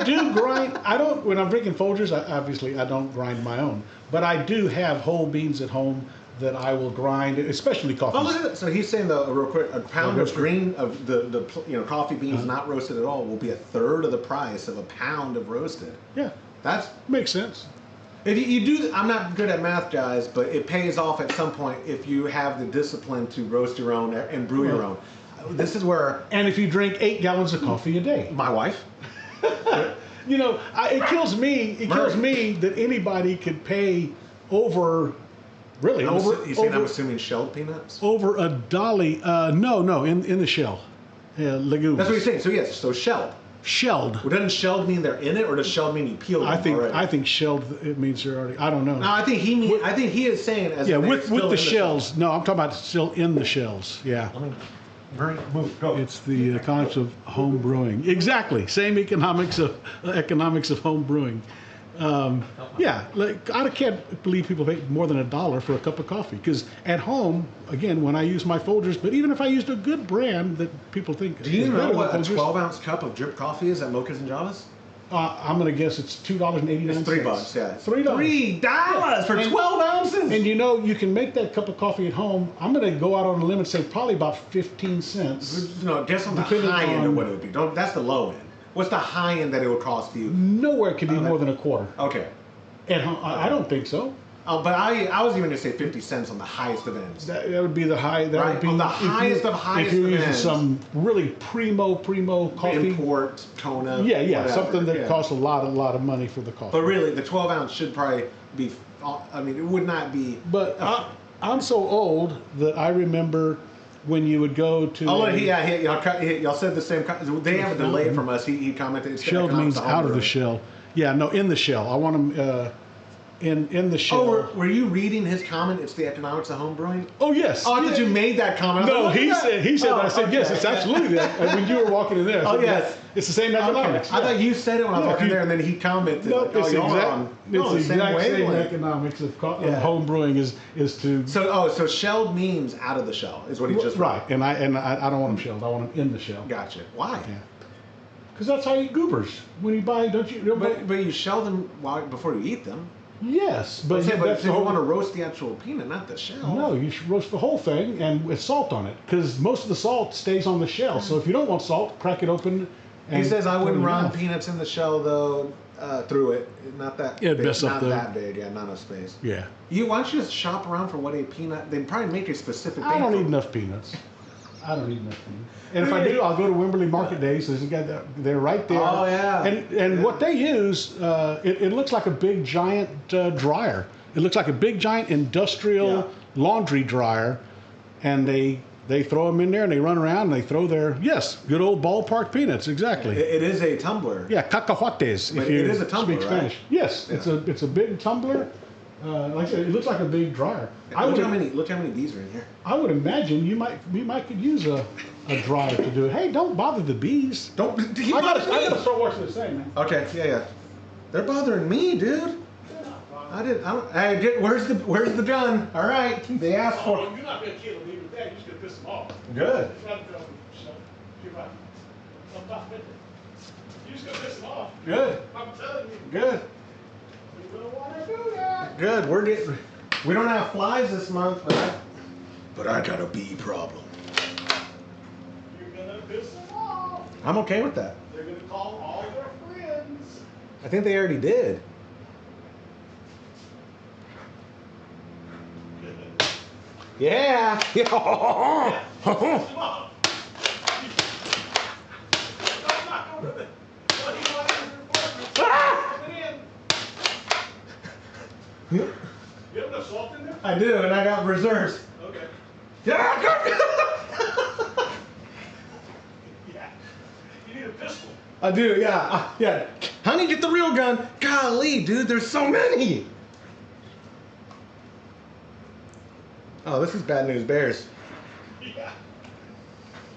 do grind. I don't when I'm drinking Folgers. I don't grind my own, but I do have whole beans at home that I will grind, especially coffee. Oh, look at that. So he's saying, though, real quick, a pound of roasted. green of the coffee beans not roasted at all will be a third of the price of a pound of roasted. Yeah, That's makes sense. if you do. I'm not good at math, guys, but it pays off at some point if you have the discipline to roast your own and brew your own. This is where And if you drink 8 gallons of coffee a day, my wife. it kills me. It kills me that anybody could pay over, really You saying I'm assuming shelled peanuts? over a dolly. No, in the shell, legumes. That's what you're saying. So yes, so shelled. Shelled. Well, doesn't shelled mean they're in it, or does shelled mean you peeled them already? I think shelled. It means they're already. I don't know. No, I think he is saying as Yeah, if they're with still the in shells. No, I'm talking about still in the shells. Yeah. I mean, move, go. It's the economics of home brewing. Exactly, same economics of home brewing. Yeah, like I can't believe people pay more than $1 for a cup of coffee. Because at home, again, when I use my Folgers, but even if I used a good brand that people think Do you is know better what a than Folgers, 12-ounce cup of drip coffee is at Mocha's and Javas? I'm gonna guess it's $2.89. It's $3, yeah. $3. $3 for And- 12 ounces. And you can make that cup of coffee at home. I'm gonna go out on a limb and say probably about 15 cents. No, guess on the Depending high end on- of what it would be. That's the low end. What's the high end that it would cost you? Nowhere could be more than a quarter. Okay. At home, I don't think so. But I was even going to say 50 cents on the highest of ends. That would be the high. That Right, would be on the if you- highest of highest If you're of using ends. some really primo coffee. Import, Kona. Yeah, whatever, something that yeah. costs a lot of money for the coffee. But really, the 12 ounce should probably be. I mean, it would not be. But I'm so old that I remember when you would go to. Oh, look, y'all said the same. They have a delay from us. He commented. It's Shelled means out of the shell. Yeah, no, in the shell. I want them in the shell. Oh, were you reading his comment? It's the economics of home brewing. Oh yes. Oh, I thought you made that comment. I No, was like, he look at said. that. He said. Oh, I said yes. okay. It's absolutely that. And when you were walking in there, I Oh, said, yes. It's the same Okay. economics. I thought you said it when I was No, walking if you- there, and then he commented. No, like, oh, it's y'all are exact. on It's the exact same wavelength. economics of Yeah. home brewing is to. So shelled means out of the shell is what he just Right, and I don't want them shelled. I want them in the shell. Gotcha. Why? Yeah. Because that's how you eat goobers. When you buy, don't you? But you shell them before you eat them. Yes, but But that's you the whole. want to roast the actual peanut, not the shell. No, you should roast the whole thing and with salt on it, because most of the salt stays on the shell. So if you don't want salt, crack it open. He says I put it wouldn't in your run mouth. peanuts in the shell though through it. Not that. It'd big, mess up not the- that big. Yeah, not enough space. Yeah, Why don't you just shop around for what a peanut? They'd probably make a specific. I thing don't for- need enough peanuts. I don't need enough peanuts. And if I do, I'll go to Wimberley Market Days. So they're right there. Oh, yeah. And what they use, it looks like a big giant dryer. It looks like a big giant industrial Yeah. laundry dryer, and they throw them in there and they run around and they throw their good old ballpark peanuts. Exactly. It is a tumbler. Yeah, cacahuates. But If you it is a tumbler, speak right? Spanish. Yes, it's a big tumbler. Like I said, it looks like a big dryer. Look how many of these are in here. I would imagine we might could use a dryer to do it. Hey, don't bother the bees. Don't. I gotta start watching this thing, man. Okay. Yeah. They're bothering me, dude. Hey, where's the gun? All right. They asked for. You're not gonna kill them with that. You're just gonna piss them off. Good. You're right. You're just gonna piss them off. Good. I'm telling you. Good. You're gonna want to do that. Good. We don't have flies this month, but I got a bee problem. You're gonna piss them off. I'm okay with that. They're gonna call all their friends. I think they already did. Yeah. You have enough salt in there? I do, and I got reserves. Okay. Yeah. Yeah. You need a pistol. I do. Yeah. Yeah. Honey, get the real gun. Golly, dude, there's so many. Oh, this is bad news bears. Yeah.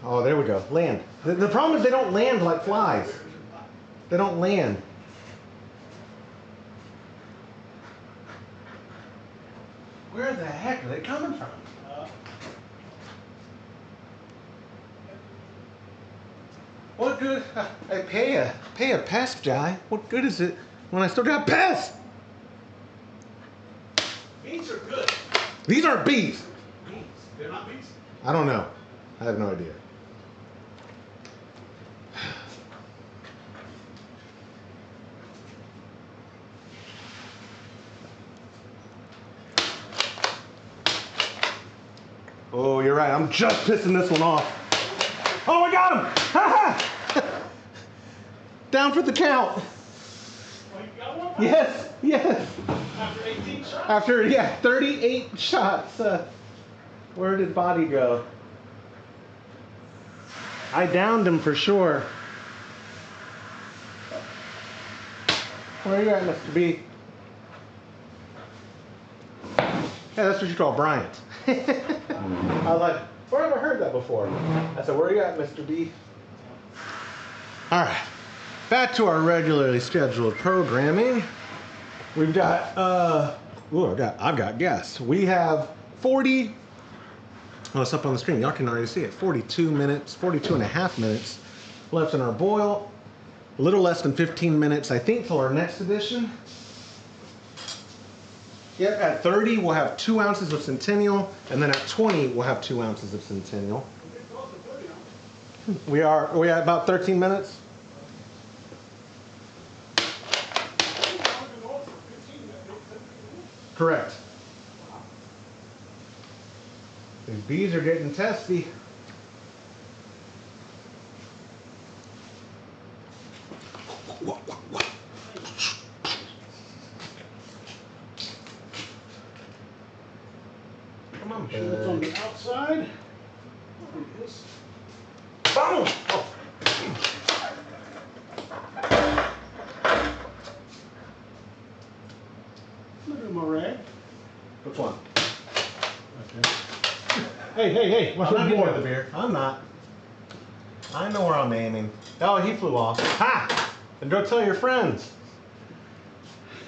Oh, there we go. Land. The problem is they don't land like flies. They don't land. Where the heck are they coming from? What good? I pay a pest guy. What good is it when I still got pests? Beets are good. These aren't bees. Bees. They're not bees. I don't know. I have no idea. Oh, you're right. I'm just pissing this one off. Oh, I got him! Ha ha! Down for the count. Well, you got one? Yes, yes. After 18 shots? After, yeah, 38 shots. Where did Body go? I downed him for sure. Where are you at, Mr. B? Yeah, that's what you call Bryant. I was like, where have I heard that before? I said, where are you at, Mr. B? All right, back to our regularly scheduled programming. We've got, I've got guests. We have 40, oh, it's up on the screen. Y'all can already see it. 42 minutes, 42 and a half minutes left in our boil. A little less than 15 minutes, I think, till our next edition. Yep, at 30, we'll have 2 ounces of Centennial, and then at 20, we'll have 2 ounces of Centennial. We are at about 13 minutes? Correct. These bees are getting testy. Come on, Sure it's on the outside. There it is. Boom! Oh. Look at my rag. Which one? Okay. Hey, what's I'm not with getting more? the beer. I'm not. I know where I'm aiming. Oh, he flew off. Ha! And don't tell your friends.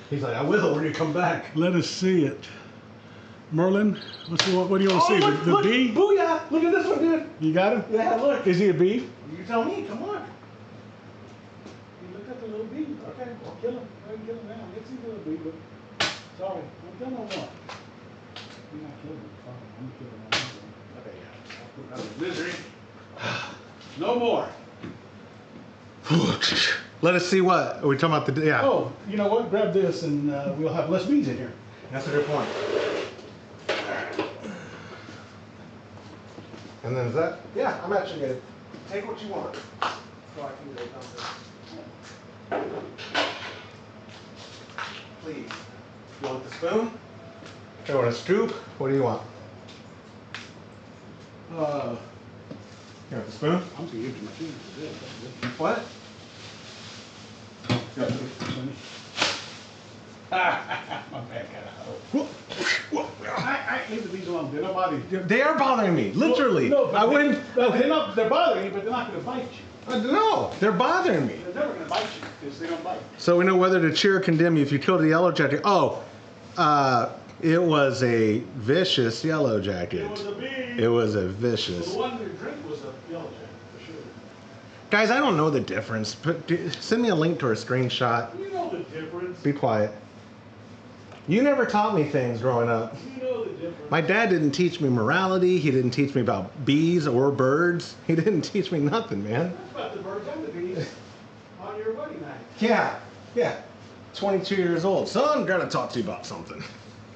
He's like, I will when you come back. Let us see it. Merlin, what do you want to see? Look, The look, bee? Booyah! Look at this one, dude. You got him? Yeah, look. Is he a bee? You tell me, come on. You look at the little bee. Okay, I'll kill him. I can kill him now. It's a little bee, but sorry, don't kill no more. You're not killing him. Fine, I'm killing him. Okay, yeah. I'll put him out of misery. No more. Let us see what. Are we talking about the, yeah. Oh, you know what? Grab this and we'll have less bees in here. That's a good point. And then is that, yeah, I'm actually gonna take what you want. So I can go down there. Please. You want the spoon? You want a scoop? What do you want? You want the spoon? I'm gonna use my fingers for this. What? My bad, got I leave the bees alone. They're not bothering you. They are bothering me, literally. No, but I wouldn't. they're bothering you, but they're not going to bite you. No, they're bothering me. They're never going to bite you because they don't bite. So we know whether to cheer or condemn you if you killed a yellow jacket. Oh, it was a vicious yellow jacket. It was a bee. It was a The vicious. one you drink was a yellow jacket, for sure. Guys, I don't know the difference. But send me a link to a screenshot. You know the difference. Be quiet. You never taught me things growing up. You know the difference. My dad didn't teach me morality. He didn't teach me about bees or birds. He didn't teach me nothing, man. That's about the birds and the bees on your wedding night. Yeah. 22 years old. Son, gotta talk to you about something.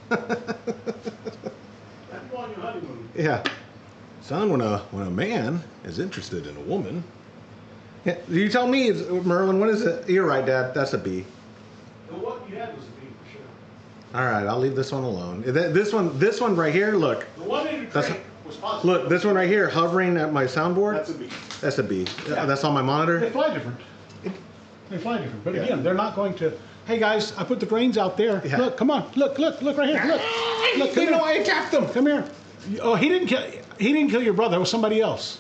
That's on your honeymoon. Yeah. Son, when a man is interested in a woman. Yeah, you tell me, Merlin, what is it? You're right, Dad. That's a bee. The one you had was a bee, for sure. All right, I'll leave this one alone. This one right here, look. The one in your That's- drink was positive. Look, this one right here, hovering at my soundboard. That's a bee. That's a bee. Yeah. That's on my They monitor. fly different. They fly different. But Yeah. again, they're not going to, hey guys, I put the grains out there. Yeah. Look, come on. Look right here. Look, You know I attacked them. Come here. Oh, he didn't kill your brother. It was somebody else.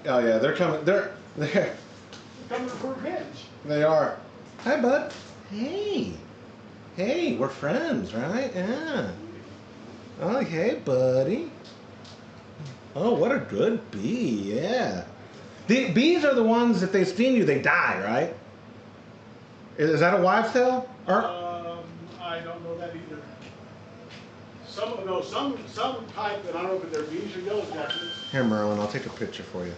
Oh yeah, they're coming. They're Coming for revenge. they are. Hi, bud. Hey, we're friends, right? Yeah. Oh, hey, buddy. Oh, what a good bee. Yeah. The bees are the ones, if they sting you, they die, right? Is that a wives' tale? Or I don't know that either. some type, and I don't know if they're bees or yellow jackets. Here, Merlin, I'll take a picture for you.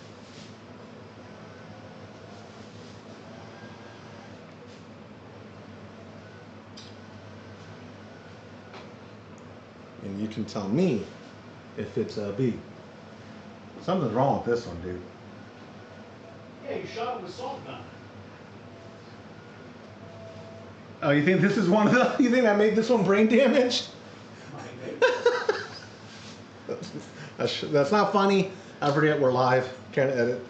And you can tell me if it's a bee. Something's wrong with this one, dude. Yeah, you shot him with salt gun. Oh, you think this is one of the? You think I made this one brain damaged? That's not funny. I forget we're live. Can't edit.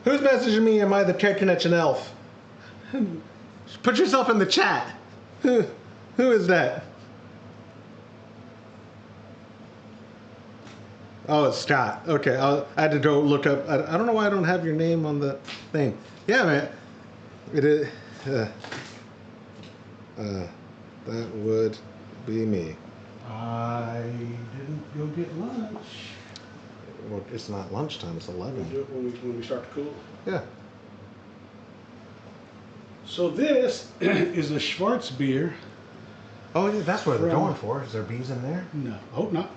Who's messaging me? Am I the Care Connection elf? Put yourself in the chat. Who is that? Oh, it's Scott. Okay, I had to go look up. I don't know why I don't have your name on the thing. Yeah, man. It is. That would be me. I didn't go get lunch. Well, it's not lunchtime. It's 11. We'll do it when we start to cool. Yeah. So this is a Schwarz beer. Oh, yeah, that's what they're going for. Is there bees in there? No, hope not.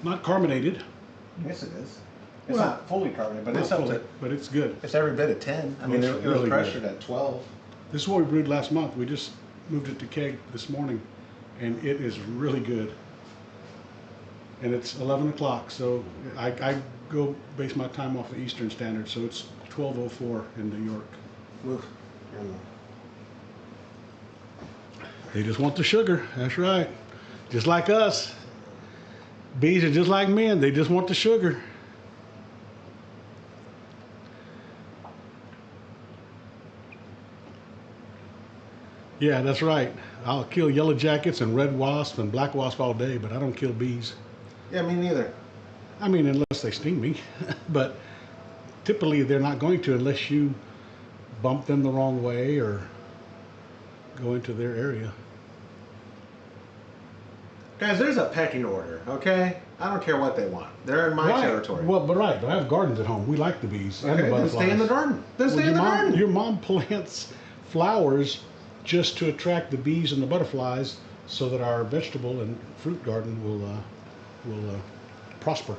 Not carbonated. Yes, it is. It's Well, not fully carbonated, but Not it's up fully, to. but it's good. It's every bit of 10. I mean, It's it was really pressured good. at 12. This is what we brewed last month. We just moved it to keg this morning, and it is really good. And it's 11 o'clock, so I go base my time off the Eastern Standard, so it's 12:04 in New York. Oof. They just want the sugar. That's right. Just like us. Bees are just like men. They just want the sugar. Yeah, that's right. I'll kill yellow jackets and red wasp and black wasp all day, but I don't kill bees. Yeah, me neither. I mean, unless they sting me. But typically they're not going to unless you bump them the wrong way or go into their area. Guys, there's a pecking order, okay? I don't care what they want. They're in my Right. territory. Well, but right, I have gardens at home. We like the bees and Okay, the then butterflies. stay in the garden. Then Well, stay in the garden. Your mom plants flowers just to attract the bees and the butterflies, so that our vegetable and fruit garden will prosper.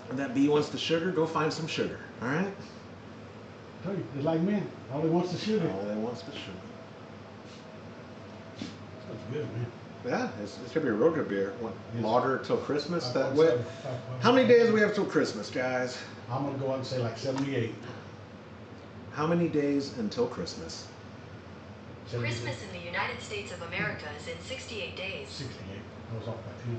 If that bee wants the sugar, go find some sugar, all right? I tell you, it's like men. All he wants is sugar. All they want's the sugar. That's good, man. Yeah, it's gonna be a real good beer. What, Yes. lager till Christmas? That 5.7, way. 5.1. How many days do we have till Christmas, guys? I'm gonna go out and say like 78. How many days until Christmas? 78. Christmas in the United States of America is in 68 days. 68. I was off by 2.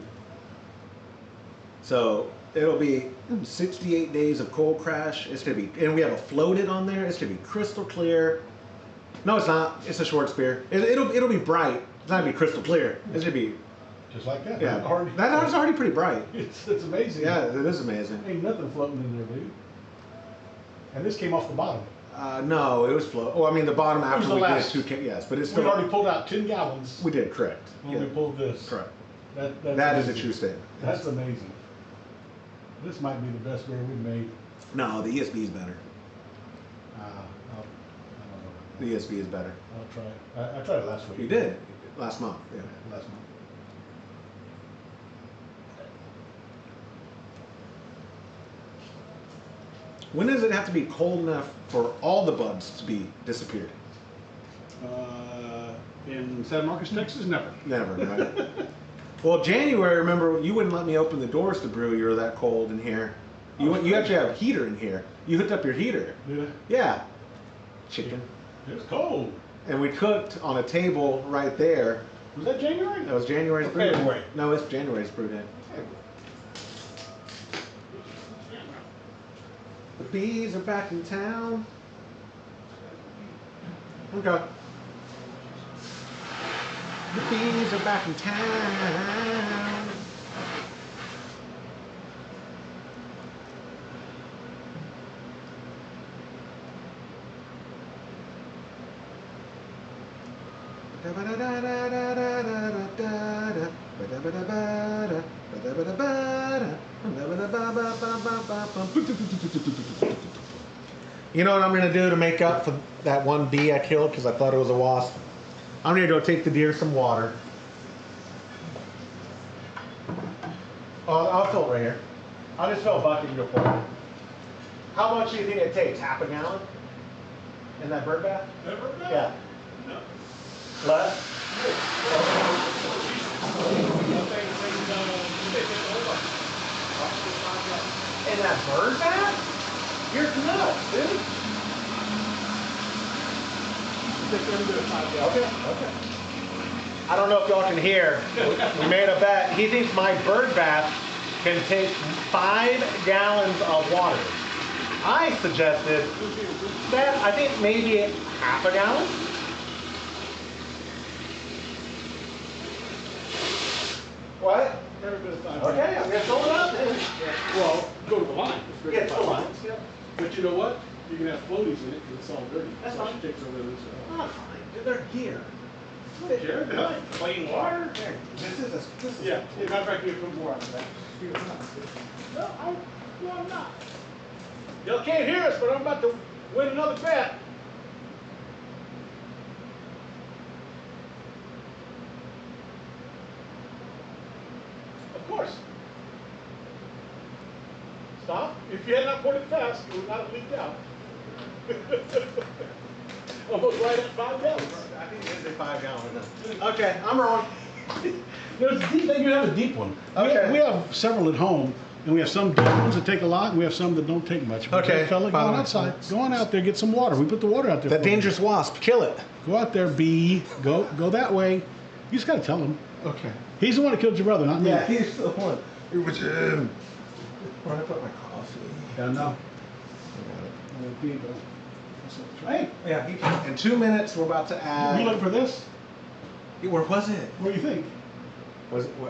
So it'll be 68 days of cold crash. It's gonna be, and we have a floated on there. It's gonna be crystal clear. No, it's not. It's a Schwartz beer. It'll be bright. It's not gonna be crystal clear. It's gonna be, Just like that. yeah. Already, That was already pretty bright. it's amazing. Yeah, it is amazing. Ain't nothing floating in there, dude. And this came off the bottom. No, it was float. Oh, I mean the bottom was after the we did last. 2K. Yes, but it's We still. already pulled out 10 gallons We did, correct. when Yeah, we pulled this. correct. That's That is a amazing. true statement. That's amazing. This might be the best beer we've made. No, the ESB is better. I don't know. The ESB is better. I'll try it. I tried it last week. You did last month. Yeah. Last month. When does it have to be cold enough for all the bugs to be disappeared? In San Marcos, Texas, never. Never, right? Well, January, remember, you wouldn't let me open the doors to brew. You were that cold in here. You actually have a heater in here. You hooked up your heater. Did I? Yeah. Chicken. It was cold. And we cooked on a table right there. Was that January? That was January's brew day. February. No, it's January's brew day. The bees are back in town. Okay. The bees are back in town. You know what I'm gonna do to make up for that one bee I killed because I thought it was a wasp? I'm gonna go take the deer some water. Oh, I'll fill it right here. I'll just fill a bucket and go pour it. How much do you think it takes? Half a gallon? In that bird bath? That bird bath? Yeah. No. Less? In that bird bath? You're nuts, dude. Okay. I don't know if y'all can hear. We made a bet. He thinks my bird bath can take 5 gallons of water. I suggested that I think maybe half a gallon. What? Okay, I'm gonna fill it up then. Well, go to the line. Yeah, to the lines. Yep. But you know what? You can have floaties in it because it's all dirty. That's So fine. she takes over this. Oh, fine. Dude, they're gear. Jared, plain water? Here, this is. Yeah. As a matter of fact, you can put more on that. No, I'm not. Y'all can't hear us, but I'm about to win another bet. Of course. Stop. If you had not poured it fast, it would not have leaked out. Almost right at 5 gallons. I think it is a 5 gallon. Okay, I'm wrong. There's deep, you have a deep one. Okay. We have several at home, and we have some deep ones that take a lot, and we have some that don't take much. But Okay, hey, fella, go follow on me. outside. Go on out there, get some water. We put the water out there. That for you. dangerous wasp, kill it. Go out there, bee. Go that way. You just gotta tell him. Okay. He's the one that killed your brother, not me. he's the one. It was him. Where I put my coffee? Yeah, no. Hey, Yeah, in 2 minutes, we're about to add. you looking for this? Where was it? What do you think?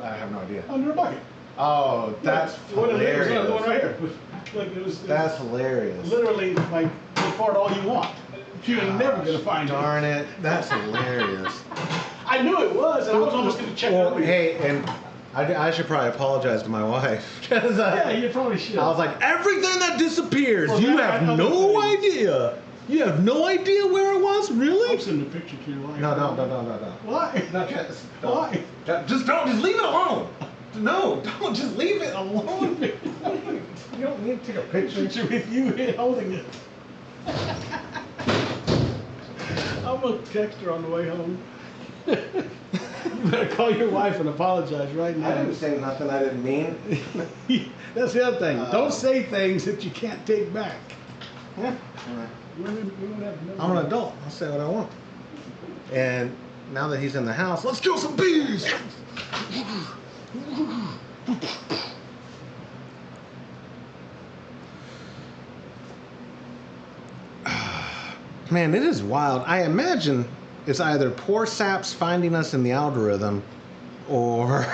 I have no idea. Under a bucket. Oh, that's What it is, hilarious. the one right here. Look, it was That's hilarious. literally like look for it all you want. You ain't never gonna find Darn it, that's hilarious. I knew it was, and I was almost gonna check Well, it. hey, and I should probably apologize to my wife. 'Cause Yeah, you probably should. I was like, everything that disappears, Well, you that- have other no things. idea. You have no idea where it was, I'm really? sending a picture to your wife. No. Why? Not just, Why? just leave it alone. No, don't, just leave it alone. You don't need to take a picture. Picture with you holding it. I'm gonna text her on the way home. You better call your wife and apologize right I now. didn't say nothing I didn't mean. That's the other thing. Don't say things that you can't take back. Yeah. Women have no- I'm an adult. I'll say what I want. And now that he's in the house, let's kill some bees. Man, it is wild. I imagine it's either poor saps finding us in the algorithm, or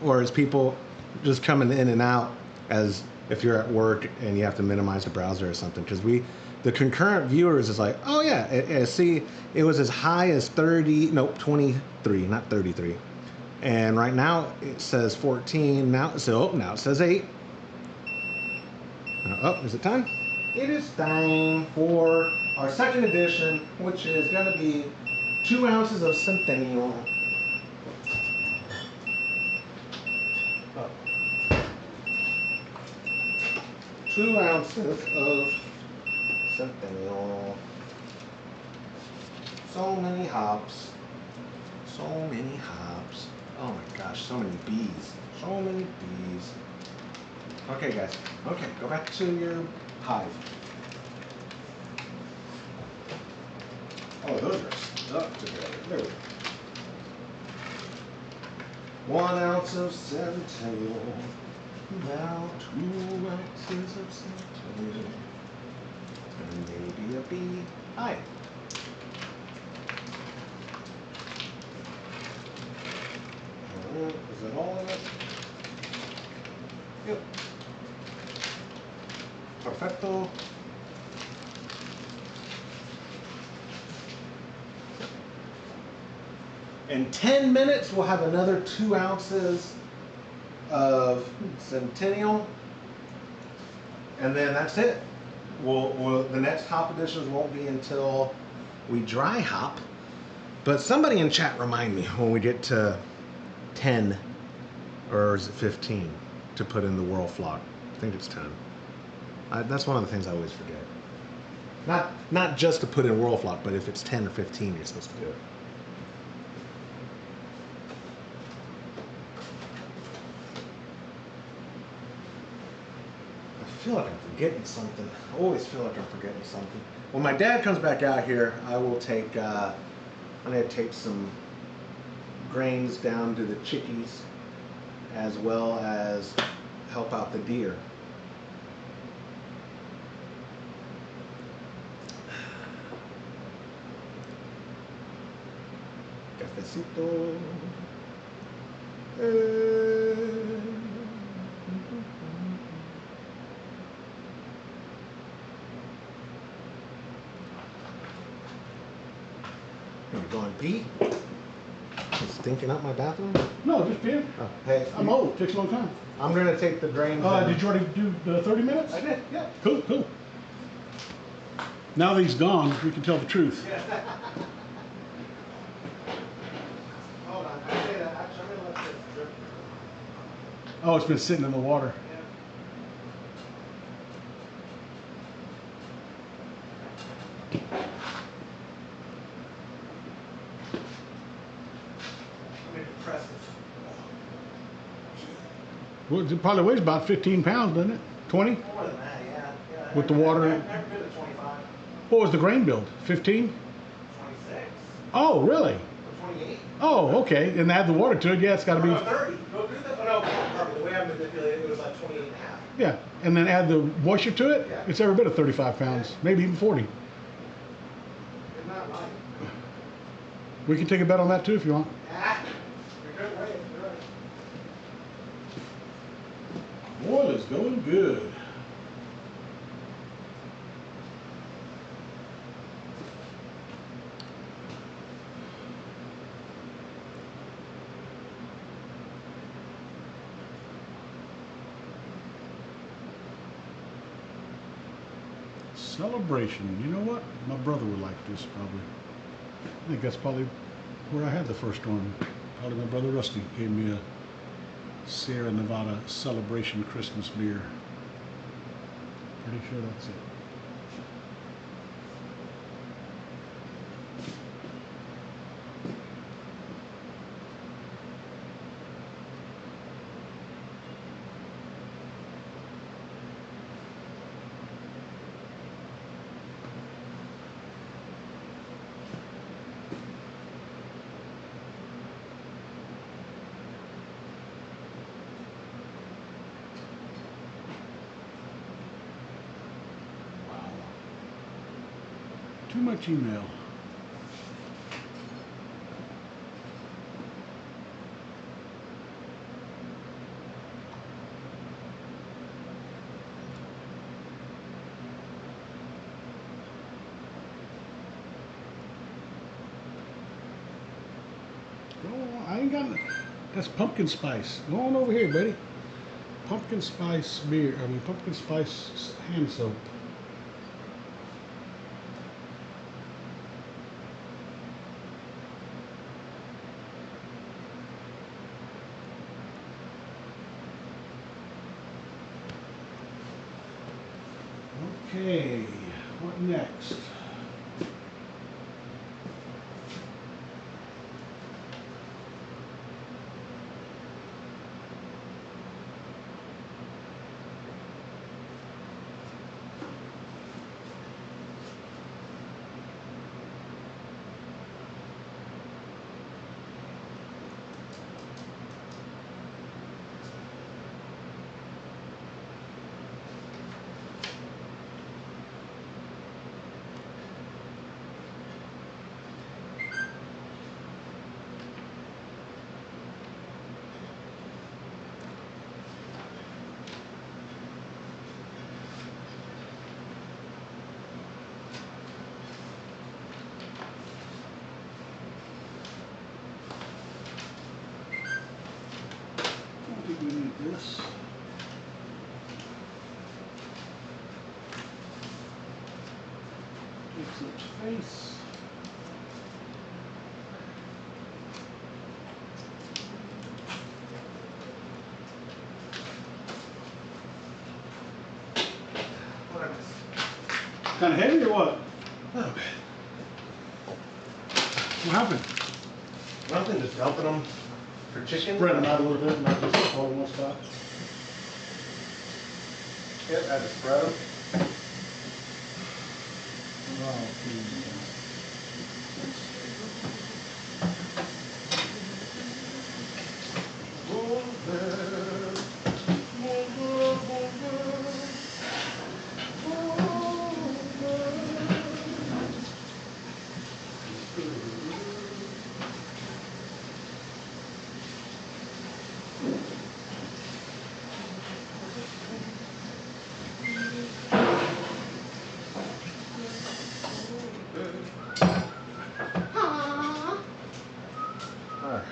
or it's people just coming in and out as if you're at work and you have to minimize the browser or something. Because the concurrent viewers is like, oh yeah, see, it was as high as 23, not 33. And right now it says 14. Now it says 8. Oh, is it time? It is time for our second edition, which is going to be 2 ounces of Centennial. Oh. 2 ounces of Centennial. So many hops. So many hops. Oh my gosh, so many bees. So many bees. Okay, guys. Okay, go back to your hive. Oh, those are stuck together. There we go. 1 ounce of Centennial. Now 2 ounces of Centennial. And maybe a bee. Hi. Is that all in it? Yep. Perfecto. In 10 minutes, we'll have another 2 ounces of Centennial. And then that's it. Well, the next hop editions won't be until we dry hop. But somebody in chat remind me when we get to 10, or is it 15, to put in the World Flock. I think it's 10. That's one of the things I always forget. Not just to put in World Flock, but if it's 10 or 15, you're supposed to do it. I feel like I'm forgetting something. I always feel like I'm forgetting something. When my dad comes back out here, I will take, I'm going to take some grains down to the chickies, as well as help out the deer. Cafecito. You're going pee? It's stinking up my bathroom? No, just pee. Oh, hey, I'm old. Takes a long time. I'm gonna take the drains. Did you already do the 30 minutes? I did, yeah. Cool, cool. Now that he's gone, we can tell the truth. Hold on, I say that. Actually, I'm gonna let this drip. Oh, it's been sitting in the water. Let me press it. Well, it probably weighs about 15 pounds, doesn't it? 20? More than that, yeah. With the water? Every bit of 25. What was the grain build? 15? 26. Oh, really? Or 28. Oh, okay. And add the water to it. Yeah, it's got to Or be. no, 30. No, do the, oh, no, probably. The way I manipulated it was like 28 and a half. Yeah. And then add the moisture to it. Yeah. It's every bit of 35 pounds, maybe even 40. It's not light. We can take a bet on that too if you want. Ah, you're good way. You're right. Boil is going good. Celebration. You know what? My brother would like this probably. I think that's probably where I had the first one. Probably my brother Rusty gave me a Sierra Nevada Celebration Christmas beer. Pretty sure that's it. Too much email. Oh, I ain't got. That's pumpkin spice. Go on over here, buddy. Pumpkin spice beer. I mean, pumpkin spice hand soap. Okay, what next? I don't think we need this. face. Kind of heavy or what? A little bit. What happened? Nothing, just dumping them for chicken. Spread them out a little bit, not just all in one spot. Yep, I had to spread them. Oh, Alright.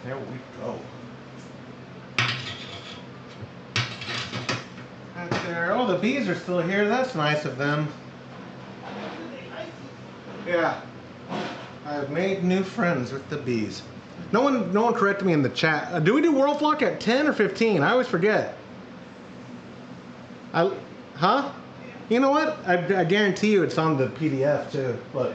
There we go. Right there. Oh, the bees are still here. That's nice of them. Yeah. I've made new friends with the bees. No one corrected me in the chat. Do we do World Flock at 10 or 15? I always forget. Huh? You know what? I guarantee you it's on the PDF too. Look.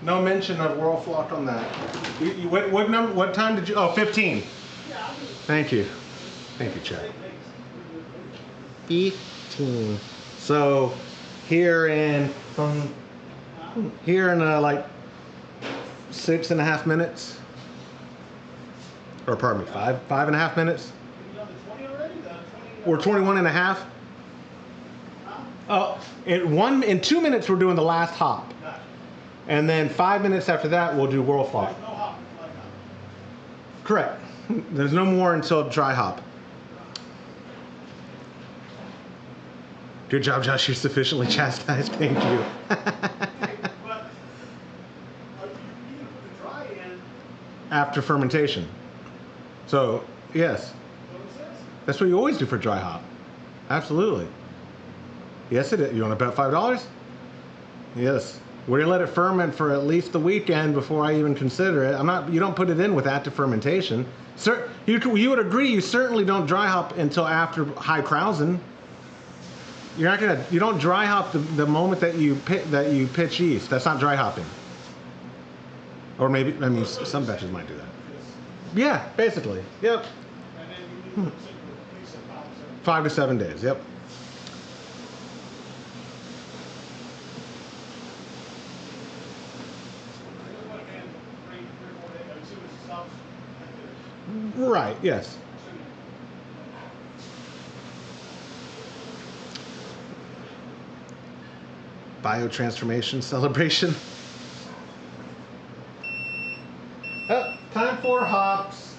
No mention of World Flock on that. What number? What time did you? Oh, 15. Thank you. Thank you, Chad. 15. So here in like 6.5 minutes, or pardon me, 5.5 minutes, or 21.5. Oh, in 2 minutes we're doing the last hop. And then 5 minutes after that, we'll do World Flock. Correct. There's no more until dry hop. Good job, Josh. You're sufficiently chastised. Thank you. After fermentation. So, yes. That's what you always do for dry hop. Absolutely. Yes, it is. You want to bet $5? Yes. We're gonna let it ferment for at least the weekend before I even consider it. You don't put it in with active fermentation. Sir, you would agree you certainly don't dry hop until after high krausen. You don't dry hop the moment that you pitch yeast. That's not dry hopping. Or maybe, I mean, some batches might do that. Yeah, basically. Yep. 5 to 7 days. Yep. Right, yes. Biotransformation celebration. Oh, time for hops.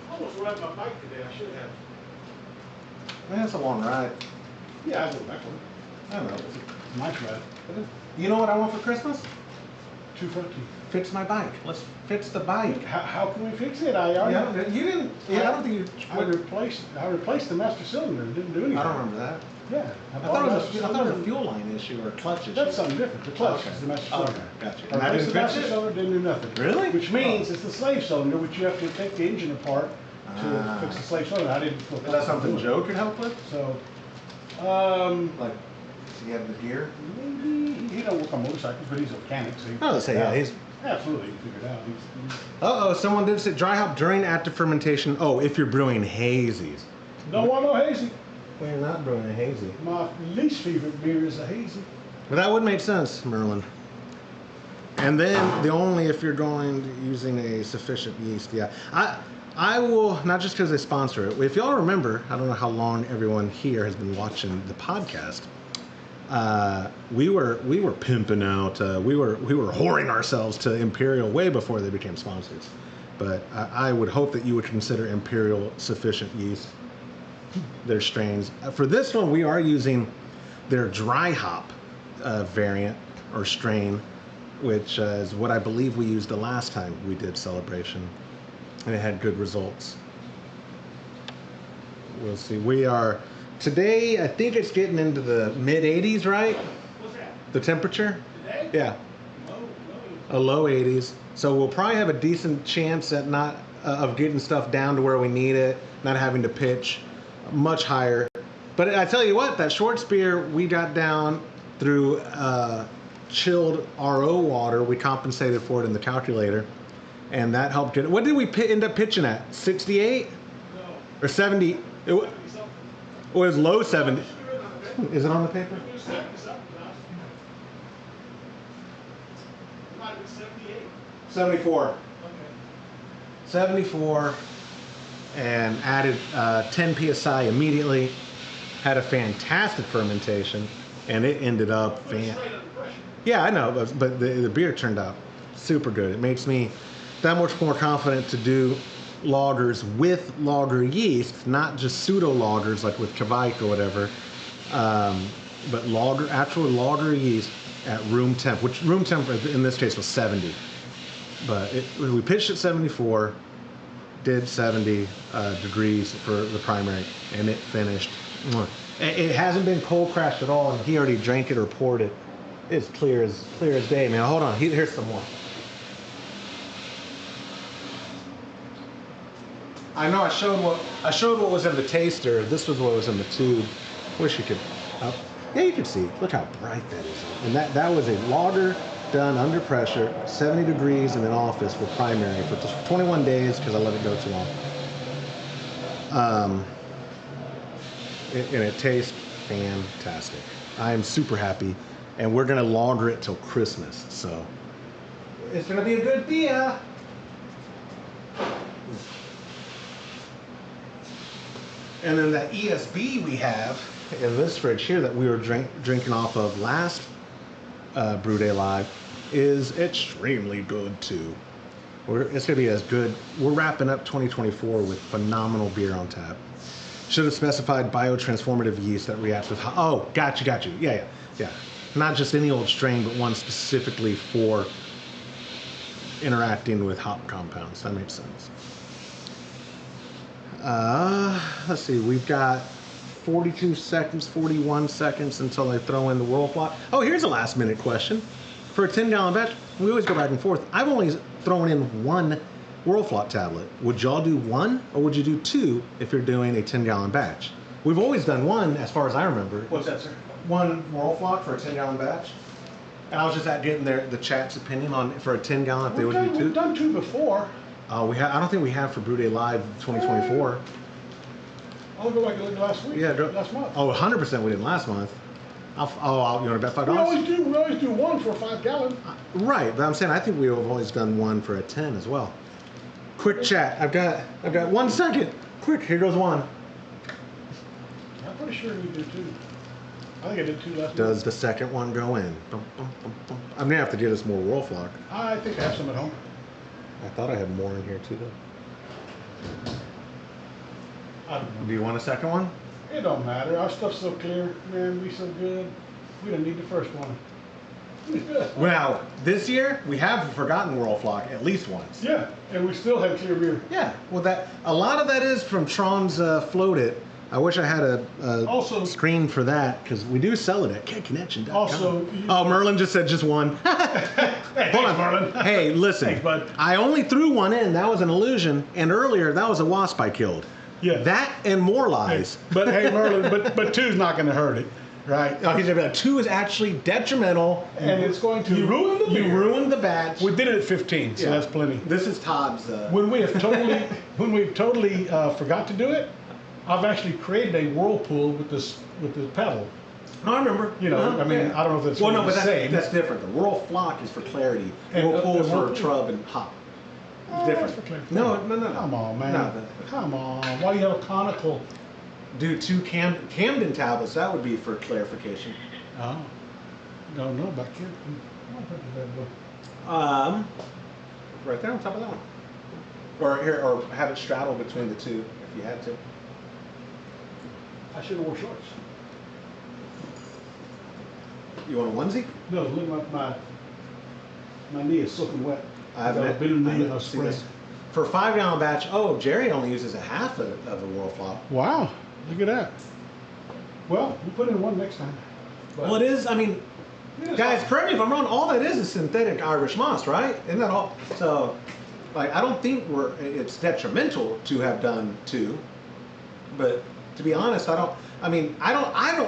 I almost rode my bike today. I should have. That's a long ride. Yeah, I go backward. I don't know. It's a nice ride. You know what I want for Christmas? 250. Fix my bike. Let's fix the bike. How can we fix it? I already. You didn't. Yeah, I don't think you. I replaced the master cylinder. It didn't do anything. I don't remember that. Yeah. I thought it was a fuel line issue or a clutch issue. That's something different. The clutch Okay. is the master Oh, cylinder. okay. Gotcha. I And I replaced didn't the fix master it? cylinder, didn't do nothing. Really? Which means it's the slave cylinder, which you have to take the engine apart to Ah. fix the slave cylinder. I didn't feel Is that something comfortable Joe could help with? doing it. So, Like, does he have the gear? maybe he don't work on motorcycles, but he's a mechanic, so he Oh, let's say, yeah, he's. absolutely, he figured it out. He's Uh-oh, someone did say dry hop during active fermentation. Oh, if you're brewing hazies. don't want no hazy. Well, you're not brewing a hazy. My least favorite beer is a hazy. But that would make sense, Merlin. And then the only if you're going to using a sufficient yeast, yeah. I will, not just because they sponsor it. If y'all remember, I don't know how long everyone here has been watching the podcast. We were pimping out. We were whoring ourselves to Imperial way before they became sponsors. But I would hope that you would consider Imperial sufficient yeast. Their strains. For this one, we are using their dry hop variant or strain, which is what I believe we used the last time we did Celebration, and it had good results. We'll see. We are today. I think it's getting into the mid 80s, right? What's that? The temperature. Today? Yeah, a low 80s. So we'll probably have a decent chance at not of getting stuff down to where we need it, not having to pitch much higher. But I tell you what, that Schwartz beer we got down through chilled RO water. We compensated for it in the calculator, and that helped get it. What did we end up pitching at? 68 or 70? It was low 70. Is it on the paper? 74. 74, and added 10 psi immediately. Had a fantastic fermentation, and it ended up yeah, I know, but the beer turned out super good. It makes me that much more confident to do lagers with lager yeast, not just pseudo lagers like with Kvike or whatever, but actual lager yeast at room temp, which room temp in this case was 70. But we pitched at 74, did 70 degrees for the primary, and it finished. It hasn't been cold crashed at all, and he already drank it or poured it. It's clear as day, man. Hold on, here's some more. I know I showed what was in the taster. This was what was in the tube. Wish you could. Yeah, you can see. Look how bright that is. And that was a lager done under pressure, 70 degrees in an office for primary for 21 days because I let it go too long. And it tastes fantastic. I am super happy, and we're gonna lager it till Christmas. So it's gonna be a good beer. And then that ESB we have in this fridge here that we were drinking off of last Brew Day Live is extremely good too. It's gonna be as good. We're wrapping up 2024 with phenomenal beer on tap. Should have specified biotransformative yeast that reacts with hop. Oh, got you. Yeah. Not just any old strain, but one specifically for interacting with hop compounds. That makes sense. Let's see. We've got 42 seconds, 41 seconds until they throw in the whirl flock. Oh, here's a last minute question. For a 10-gallon batch, we always go back and forth. I've only thrown in one whirl flock tablet. Would y'all do one, or would you do two if you're doing a 10-gallon batch? We've always done one, as far as I remember. What's that, sir? One whirl flock for a 10-gallon batch. And I was just getting the chat's opinion on for a 10-gallon if they would do two. We've done two before. I don't think we have for Brew Day Live 2024. I'll go back and look last week. Yeah, last month. Oh, 100% we didn't last month. You want to bet $5? We always do one for a 5-gallon. Right, but I'm saying I think we have always done one for a 10 as well. Quick chat. I've got 1 second. Quick, here goes one. I'm pretty sure we did two. I think I did two last month. Does the second one go in? I'm gonna have to get us more whirl flock. I think I have some at home. I thought I had more in here too, though. I don't know. Do you want a second one? It don't matter. Our stuff's so clear. Man, we so good. We didn't need the first one. Well, this year we have forgotten whirl flock at least once. Yeah, and we still have clear beer. Yeah, well, a lot of that is from Tron's Float It. I wish I had a Also- screen for that because we do sell it at KConnection.com. Also, oh, Merlin just said just one. Hold on, Merlin. Hey, listen. Thanks, bud. I only threw one in. That was an illusion. And earlier, that was a wasp I killed. Yeah. That and more lies. But hey, Merlin, but two's not going to hurt it, right? Okay, two is actually detrimental. And it's going to ruin the beer. You ruined the batch. We did it at 15, so Yeah. that's plenty. This is Todd's. When we totally forgot to do it, I've actually created a whirlpool with the pedal. No, I remember. You know, I mean, I don't know if that's well, no, really but the same. that's different. The whirl flock is for clarity. And, Whirlpool the for whirlpool- Trub and hop. Oh, different. that's for clarification. No. Come on, man. No, Come on. Why do you have a conical? do 2 Camden tablets. That would be for clarification. Oh. Don't know about you. What is that book? Right there on top of that one. Or here, or have it straddle between the two if you had to. I should have wore shorts. You want a onesie? No, look like my knee is soaking wet. I've got a bit of knee and a see spray. this. For a 5-gallon batch. Oh, Jerry only uses a half of a World Flop. Wow, look at that. Well, we'll put in one next time. But Well, it is. I mean, it is guys, awesome. correct me if I'm wrong. All that is synthetic Irish moss, right? Isn't that all? So, like, I don't think it's detrimental to have done 2, but to be honest, I don't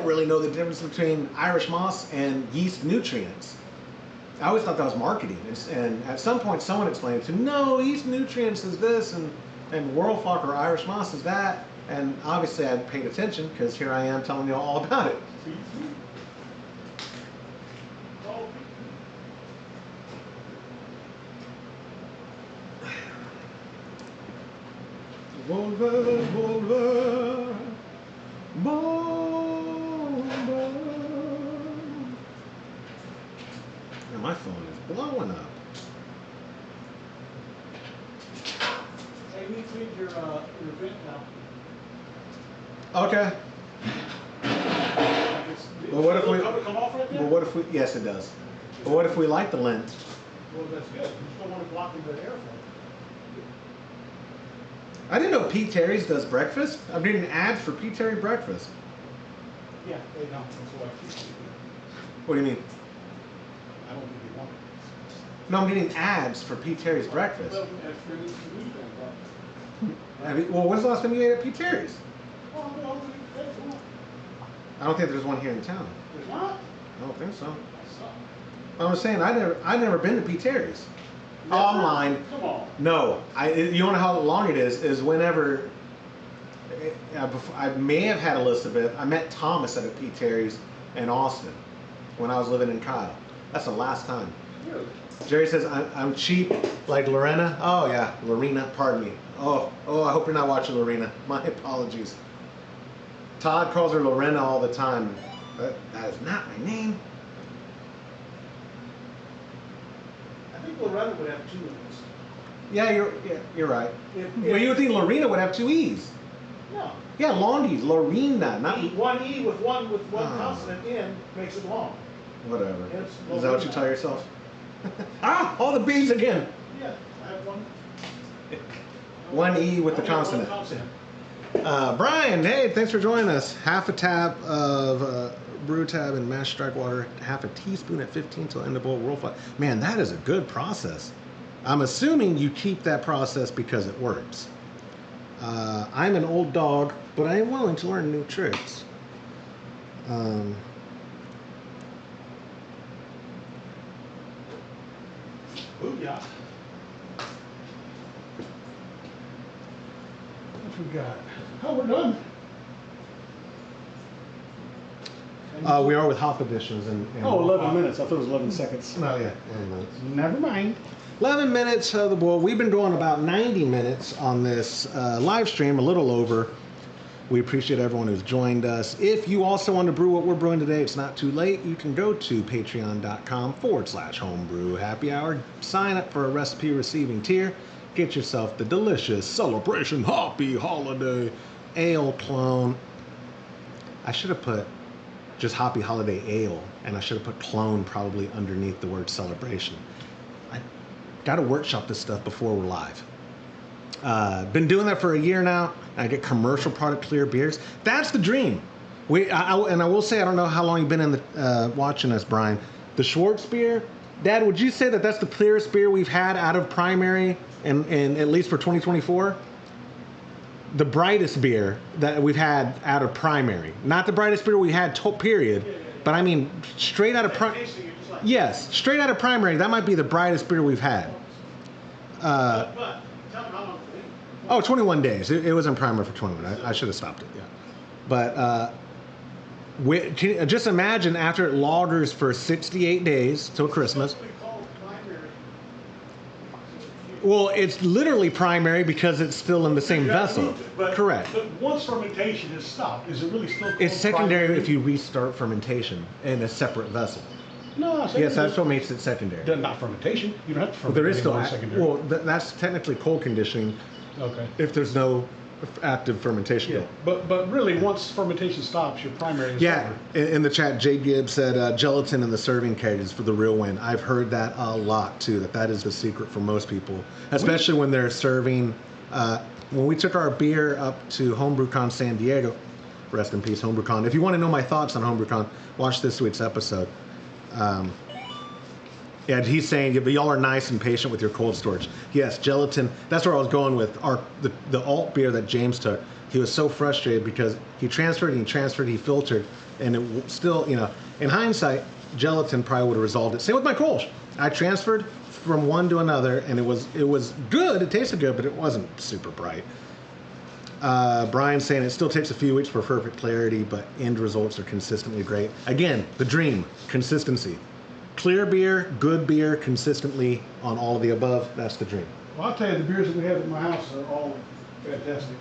really know the difference between Irish moss and yeast nutrients. I always thought that was marketing, and at some point someone explained to me, no, yeast nutrients is this, and World Flock or Irish moss is that, and obviously I paid attention because here I am telling you all about it. Volver, volver, volver. And my phone is blowing up. Hey, we feed your vent now. Okay. Well, what if we? Come off right there? Well, what if we? Yes, it does. But what if we like the lint? Well, that's good. You just don't want to block the airflow. I didn't know Pete Terry's does breakfast. I'm reading ads for Pete Terry breakfast. Yeah, they don't. That's why. What do you mean? I don't think they want it. No, I'm getting ads for Pete Terry's breakfast. Well, that's for the food bank, Well, when's the last time you ate at Pete Terry's? Oh, no, there's not. I don't think there's one here in town. There's not? I don't think so. That's not. I was saying I've never been to Pete Terry's. Never? Online. Come on. No, you know how long it is? Is whenever I may have had Elizabeth. I met Thomas at a Pete Terry's in Austin when I was living in Kyle. That's the last time. Really? Jerry says I'm cheap like Lorena. Oh yeah, Lorena. Pardon me. Oh, I hope you're not watching Lorena. My apologies. Todd calls her Lorena all the time. That is not my name. I think Loretta would have 2 of those. Yeah, you're right. Well, you would think Lorena would have 2 E's. No. Yeah, long E's. Lorena, not One E with one Oh. consonant in makes it long. whatever. It's Is that what you tell yourself? All the B's again. Yeah, I have one. One E with the I only have consonant. one consonant. Brian, hey, thanks for joining us. Half a tab of brew tab and mashed strike water, half a teaspoon at 15 till end of boil, roll flat. Man, that is a good process. I'm assuming you keep that process because it works. I'm an old dog, but I am willing to learn new tricks. Booyah. What we got? Oh, we're done. We are with hop additions and Oh, 11 minutes. I thought it was 11 seconds. No, yeah, 11 minutes. Never mind. 11 minutes of the boil. We've been going about 90 minutes on this live stream, a little over. We appreciate everyone who's joined us. If you also want to brew what we're brewing today, it's not too late. You can go to patreon.com/homebrew happy hour. Sign up for a recipe receiving tier. Get yourself the delicious Celebration Hoppy Holiday Ale clone. I should have put just Hoppy Holiday Ale, and I should have put clone probably underneath the word celebration. I got to workshop this stuff before we're live. Been doing that for a year now. I get commercial product clear beers. That's the dream. I will say, I don't know how long you've been in the watching us, Brian. The Schwartz beer, Dad, would you say that that's the clearest beer we've had out of primary, and at least for 2024? The brightest beer that we've had out of primary, not the brightest beer we had period, but I mean straight out of primary. Yes, straight out of primary. That might be the brightest beer we've had. But tell them how long it's been. 21 days. It was in primary for 21. I should have stopped it. Yeah, but just imagine after it lagers for 68 days till Christmas. It's called primary. Well, it's literally primary because it's still in the same You haven't vessel. moved it, but- Correct. But once fermentation is stopped, is it really still called It's secondary primary? if you restart fermentation in a separate vessel. No, Yes, that's what makes it secondary. Not fermentation. You don't have to Well, ferment there is still anymore in secondary. well, that's technically cold conditioning Okay. if there's no active fermentation. Yeah, but really, once fermentation stops, your primary is Yeah, over. in the chat, Jay Gibbs said gelatin in the serving keg is for the real win. I've heard that a lot too. That is the secret for most people, especially when they're serving. When we took our beer up to HomebrewCon San Diego, rest in peace HomebrewCon. If you want to know my thoughts on HomebrewCon, watch this week's episode. Yeah, he's saying y'all are nice and patient with your cold storage. Yes, gelatin. That's where I was going with the alt beer that James took. He was so frustrated because he transferred, he filtered, and it still, in hindsight, gelatin probably would have resolved it. Same with my Kolsch. I transferred from one to another, and it was good. It tasted good, but it wasn't super bright. Brian's saying it still takes a few weeks for perfect clarity, but end results are consistently great. Again, the dream, consistency. Clear beer, good beer, consistently on all of the above. That's the dream. Well, I'll tell you, the beers that we have at my house are all fantastic.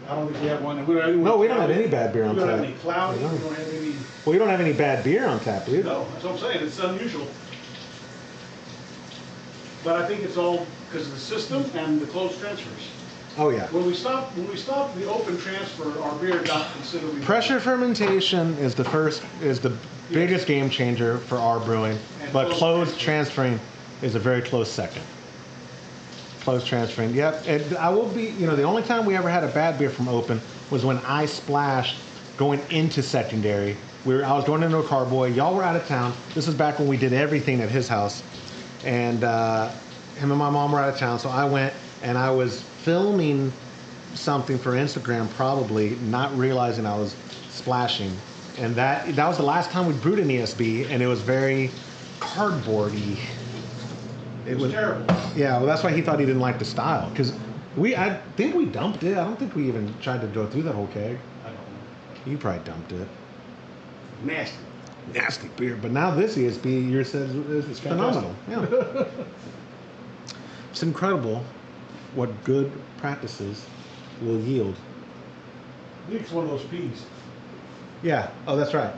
I don't think we have one. No, we don't have any bad beer on We don't have tap. any cloudy. We don't have any. Well, you don't have any bad beer on tap, do you? No, that's what I'm saying. It's unusual. But I think it's all because of the system and the closed transfers. Oh yeah. When we stopped the open transfer, our beer got considerably Pressure fermentation is the biggest game changer for our brewing, And but closed closed transferring is a very close second. Closed transferring, yep. And I will be, the only time we ever had a bad beer from open was when I splashed going into secondary. I was going into a carboy. Y'all were out of town. This is back when we did everything at his house, and him and my mom were out of town. So I went and I was filming something for Instagram, probably not realizing I was splashing. And that was the last time we brewed an ESB, and it was very cardboardy. It was terrible. Yeah, well, that's why he thought he didn't like the style. Because I think we dumped it. I don't think we even tried to go through that whole keg. I don't know. You probably dumped it. Nasty. Nasty beer. But now this ESB, yours says is phenomenal. Yeah. It's incredible what good practices will yield. I think it's one of those peas. Yeah. Oh, that's right.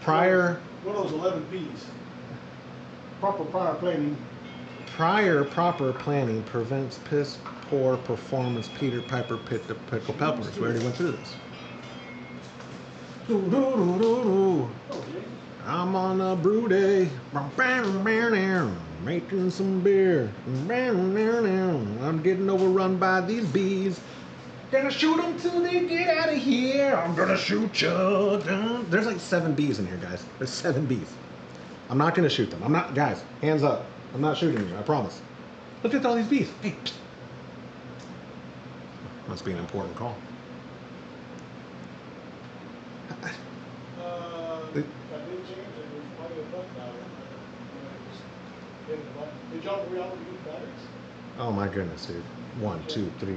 Prior One of those 11 peas. Proper prior planning. proper planning prevents piss poor performance. Peter Piper picked up pickle peppers. We already went through this. I'm on a brew day, making some beer. I'm getting overrun by these bees. Gonna shoot them till they get out of here. I'm gonna shoot you. There's like 7 bees in here, guys. There's 7 bees. I'm not gonna shoot them. I'm not, guys. Hands up. I'm not shooting you. I promise. Look at all these bees. Hey. Must be an important call. Did y'all reality use batteries? Oh my goodness, dude. 1, 2, 3,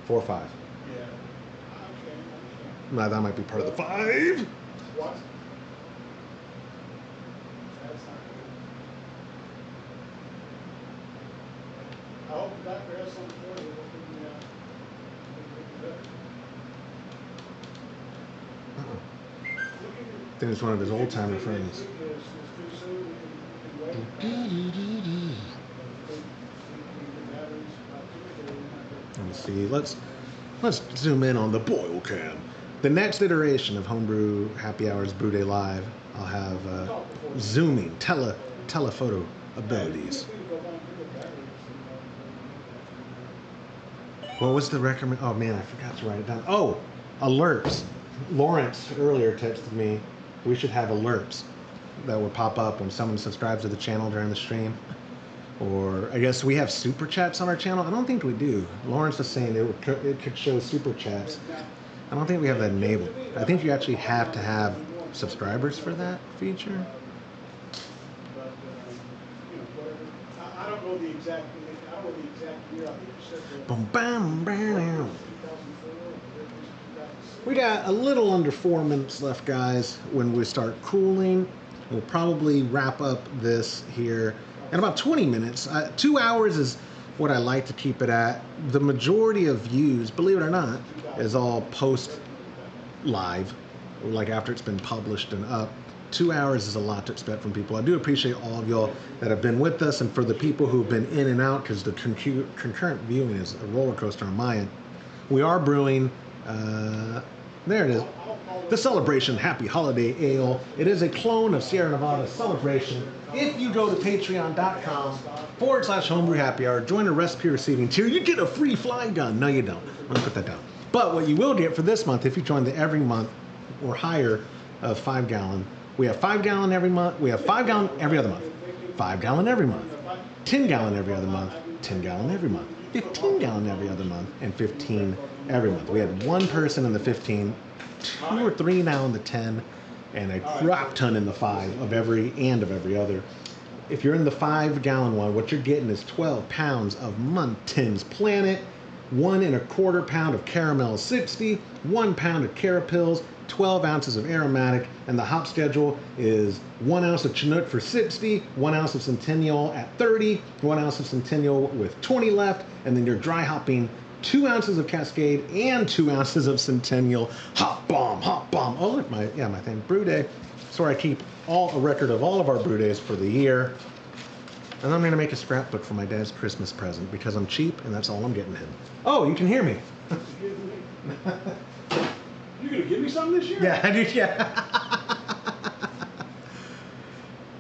4, 5. Yeah. I understand. Nah, that might be part of the 5. What? That's not good. I hope the doctor has something for you. I think it's one of his old timer friends. Let me see. Let's zoom in on the boil cam. The next iteration of Homebrew Happy Hours Brew Day Live, I'll have zooming, telephoto abilities. What was the recommend? Oh man, I forgot to write it down. Oh, alerts. Lawrence earlier texted me. We should have alerts that would pop up when someone subscribes to the channel during the stream. Or I guess we have super chats on our channel. I don't think we do. Lawrence was saying it could show super chats. I don't think we have that enabled. I think you actually have to have subscribers for that feature. I don't know the exact year. Boom, bam, bam. We got a little under 4 minutes left, guys. When we start cooling, we'll probably wrap up this here and about 20 minutes. 2 hours is what I like to keep it at. The majority of views, believe it or not, is all post live, like after it's been published and up. 2 hours is a lot to expect from people. I do appreciate all of y'all that have been with us, and for the people who've been in and out, because the concurrent viewing is a roller coaster on my end. We are brewing, there it is, the Celebration Happy Holiday Ale. It is a clone of Sierra Nevada Celebration. If you go to patreon.com/homebrew happy hour, join a recipe receiving tier, you get a free fly gun. No, you don't. I'm gonna put that down. But what you will get for this month, if you join the every month or higher of 5 gallon, we have 5 gallon every month, we have 5 gallon every other month, 5 gallon every month, 10 gallon every other month, 10 gallon every month, 15 gallon every other month, and 15 every month. We had one person in the 15, 2 or 3 now in the 10, and a crap ton in the 5 of every and of every other. If you're in the 5 gallon one, what you're getting is 12 pounds of Muntin's Planet, 1 1/4 pound of Caramel 60, 1 pound of Carapils, 12 ounces of aromatic, and the hop schedule is 1 ounce of Chinook for 60, 1 ounce of Centennial at 30, 1 ounce of Centennial with 20 left, and then you're dry hopping 2 ounces of Cascade and 2 ounces of Centennial. Hop bomb, hop bomb. Oh, look, my thing, brew day. So I keep a record of all of our brew days for the year. And I'm gonna make a scrapbook for my dad's Christmas present because I'm cheap and that's all I'm getting him. Oh, you can hear me. You gonna give me something this year? Yeah, I do. Yeah.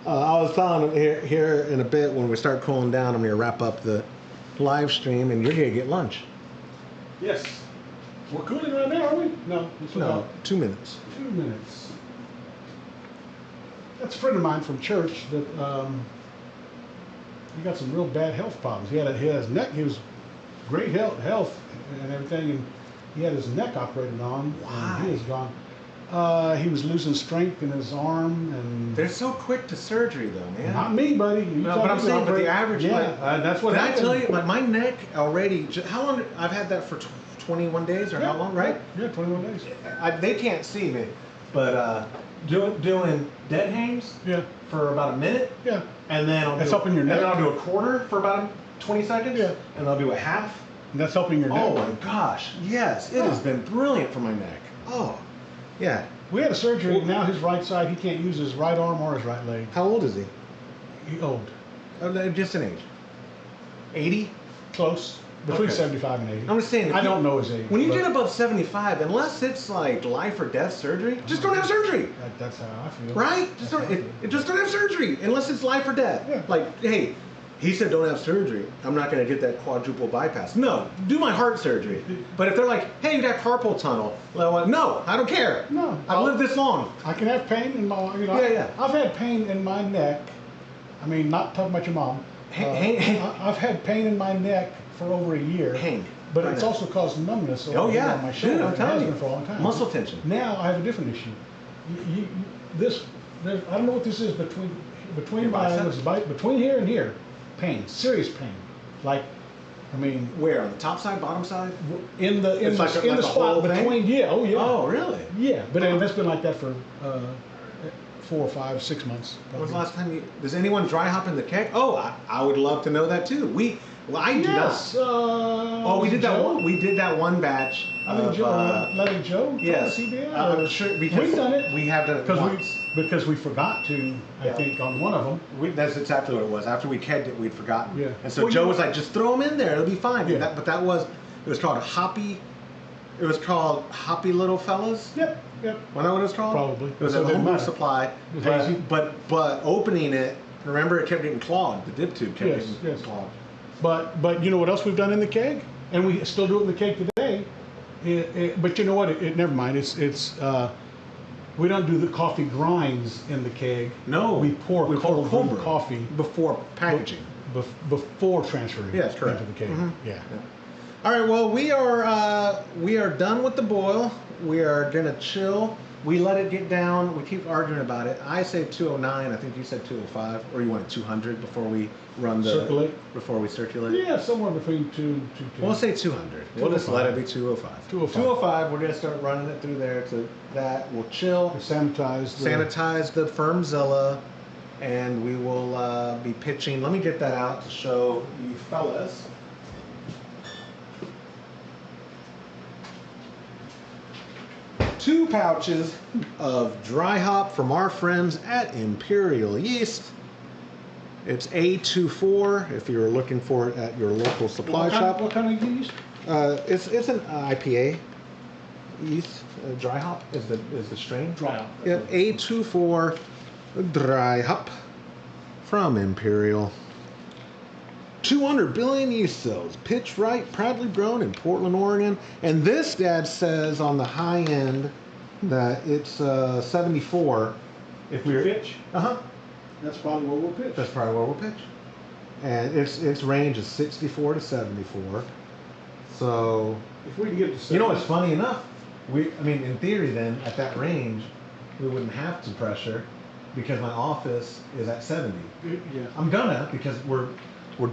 I was telling him here in a bit when we start cooling down, I'm gonna wrap up the live stream and you're gonna get lunch. Yes. We're cooling right now, are we? No. No, 2 minutes. 2 minutes. That's a friend of mine from church that he got some real bad health problems. He had his neck. He was great health and everything, and he had his neck operated on. Why? And he is gone. He was losing strength in his arm, and They're so quick to surgery, though, man. not me, buddy. No, but I'm saying, but the average. Yeah, like, that's what did happened. I tell you? Like my neck already. How long? I've had that for 21 days or how long? Right? Yeah, 21 days. They can't see me, but doing dead hangs. Yeah, For about a minute. yeah. And then That's helping your neck? And then I'll do a quarter for about 20 seconds. Yeah. And I'll do a half. And that's helping your neck. Oh my gosh. Yes. It has been brilliant for my neck. Oh. Yeah. We had a surgery. Now his right side, he can't use his right arm or his right leg. How old is he? He old. Just an age. 80? Close. Between Okay. 75 and 80. I'm just saying. I don't know his age. When you but get above 75, unless it's like life or death surgery, just don't have surgery. that's how I feel. Right? Just don't, just don't have surgery unless it's life or death. Yeah. Like, hey, he said don't have surgery. I'm not going to get that quadruple bypass. No, do my heart surgery. But if they're like, hey, you got carpal tunnel, well, no, I don't care. No. I've lived this long. I can have pain in my, Yeah. I've had pain in my neck. I mean, not talking about your mom. I've had pain in my neck for over a year. But it's also caused numbness Oh, yeah. on my shoulder. Dude, I'm It telling has you. been for a long time. Muscle tension. Now I have a different issue. I don't know what this is between Your biceps? between here and here. Pain, serious pain. Like, I mean, Where? On the top side, bottom side? in the It's like in a the spot whole thing? between. Yeah. Oh yeah. Oh, really? Yeah, but that's been like that for 4 or 5, 6 months. When was the last time does anyone dry hop in the keg? Oh, I would love to know that too. I do Yes. Oh, we did that Joe? one. We did that one batch. I think of, Joe, Letting Joe. Yes, He did. I'm sure because We've done it. We have done it once. Because we forgot to. I Yeah. think on one of them. That's exactly what it was. After we kegged it, we'd forgotten. Yeah. And so Well, Joe you- was like, "Just throw them in there; it'll be fine." Yeah. But it was called Hoppy. It was called Hoppy Little Fellas. Yep. Wasn't that what it was called? Probably. It was So a it didn't homebrew matter. supply. It was hazy. But opening it, remember it kept getting clogged. The dip tube kept Yes, getting yes. clogged. But you know what else we've done in the keg, and we still do it in the keg today. But you know what? Never mind. We don't do the coffee grinds in the keg. No, we pour cold cold brew brew coffee before packaging. before transferring. Yes, correct. Into the keg. Mhm. Yeah. All right, well, we are done with the boil. We are gonna chill. We let it get down. We keep arguing about it. I say 209. I think you said 205, or you wanted 200 before we run the Circulate? Before we circulate. Yeah, somewhere between 210. We'll say 200. We'll just let it be 205. 205. 205. We're gonna start running it through there to that. We'll chill. Sanitize Sanitize the Firmzilla. and we will be pitching. Let me get that out to show you fellas. Two pouches of dry hop from our friends at Imperial Yeast. It's A24 if you're looking for it at your local supply shop. What kind of yeast? It's an IPA yeast. Dry hop is the strain. Dry hop. Yeah, A24 dry hop from Imperial. 200 billion yeast cells, pitch right, proudly grown in Portland, Oregon. And this, Dad says on the high end that it's 74. If we're pitch? Uh-huh. That's probably where we'll pitch. That's probably where we'll pitch. And its range is 64 to 74. So If we can get to 70. you know what's funny enough? In theory then, at that range, we wouldn't have to pressure because my office is at 70. Yeah. I'm gonna because we're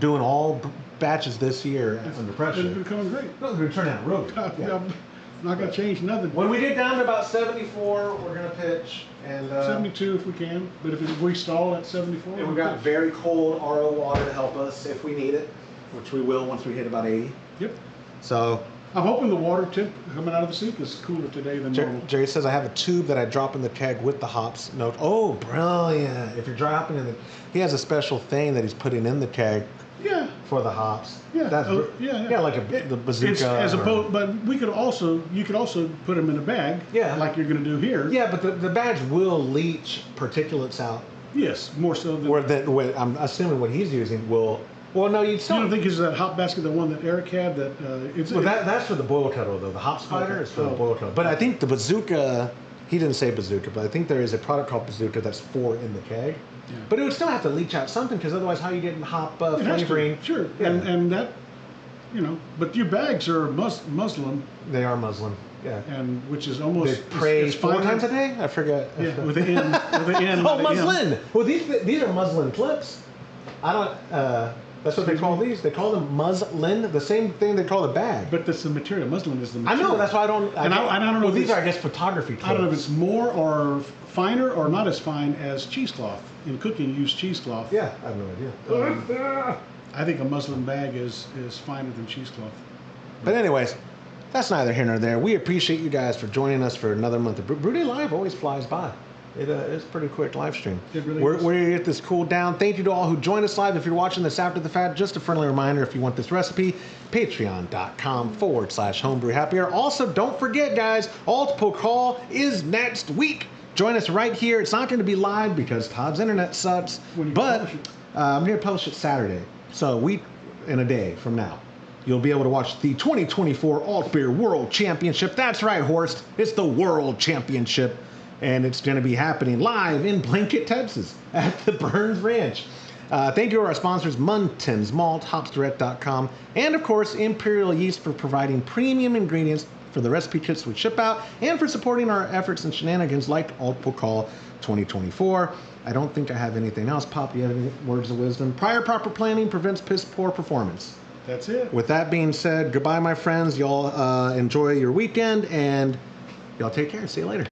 doing all batches this year under pressure. It's becoming great. No, it's gonna turn out real good. Yeah. I'm not going to change nothing. When we get down to about 74, we're gonna pitch, and 72 if we can, but if we stall at 74. and we got very cold RO water to help us if we need it, which we will once we hit about 80. Yep. So I'm hoping the water temp coming out of the sink is cooler today than normal. Jerry says I have a tube that I drop in the keg with the hops. Note. Oh, brilliant! If you're dropping in he has a special thing that he's putting in the keg. Yeah. For the hops. Yeah. That's Yeah, like the bazooka. It's as opposed, but you could also put them in a bag. Yeah. Like you're going to do here. Yeah, but the bags will leach particulates out. Yes, more so than. What I'm assuming what he's using will. Well, no, you'd still. You don't think is that hop basket the one that Eric had that that's for the boil kettle though. The hop spider is for the boil kettle. But I think the bazooka. He didn't say bazooka, but I think there is a product called bazooka that's for in the keg. Yeah. But it would still have to leach out something because otherwise, how are you getting hop flavoring? Sure. Yeah. And that, but your bags are muslin. They are muslin. Yeah. And which is almost. They pray 4 times a day. I forget. Yeah, with the N. With the N. Oh, muslin. Well, these are muslin clips. I don't. That's what they call these. They call them muslin. The same thing they call the bag. But that's the material. Muslin is the material. I know. That's why I don't. I don't know. Well, these are, I guess, photography clips. I don't know if it's more or finer or not as fine as cheesecloth. In cooking, you use cheesecloth. Yeah, I have no idea. I think a muslin bag is finer than cheesecloth. But anyways, that's neither here nor there. We appreciate you guys for joining us for another month of Brew Day Live. Always flies by. It's a pretty quick live stream. It really we're is. going to get this cooled down. Thank you to all who joined us live. If you're watching this after the fact, just a friendly reminder, if you want this recipe, patreon.com/homebrew happy hour. Also, don't forget, guys, Multiple Call is next week. Join us right here. It's not going to be live because Todd's internet sucks, but I'm going to publish it Saturday. So a week and a day from now, you'll be able to watch the 2024 Alt Beer World Championship. That's right, Horst. It's the World Championship. And it's going to be happening live in Blanket, Texas at the Burns Ranch. Thank you to our sponsors, Muntins Malt, hopsdirect.com, and of course, Imperial Yeast for providing premium ingredients for the recipe kits we ship out and for supporting our efforts and shenanigans like Multiple Call 2024. I don't think I have anything else. Pop, do you have any words of wisdom? Prior proper planning prevents piss poor performance. That's it. With that being said, goodbye, my friends. Y'all enjoy your weekend, and y'all take care. See you later.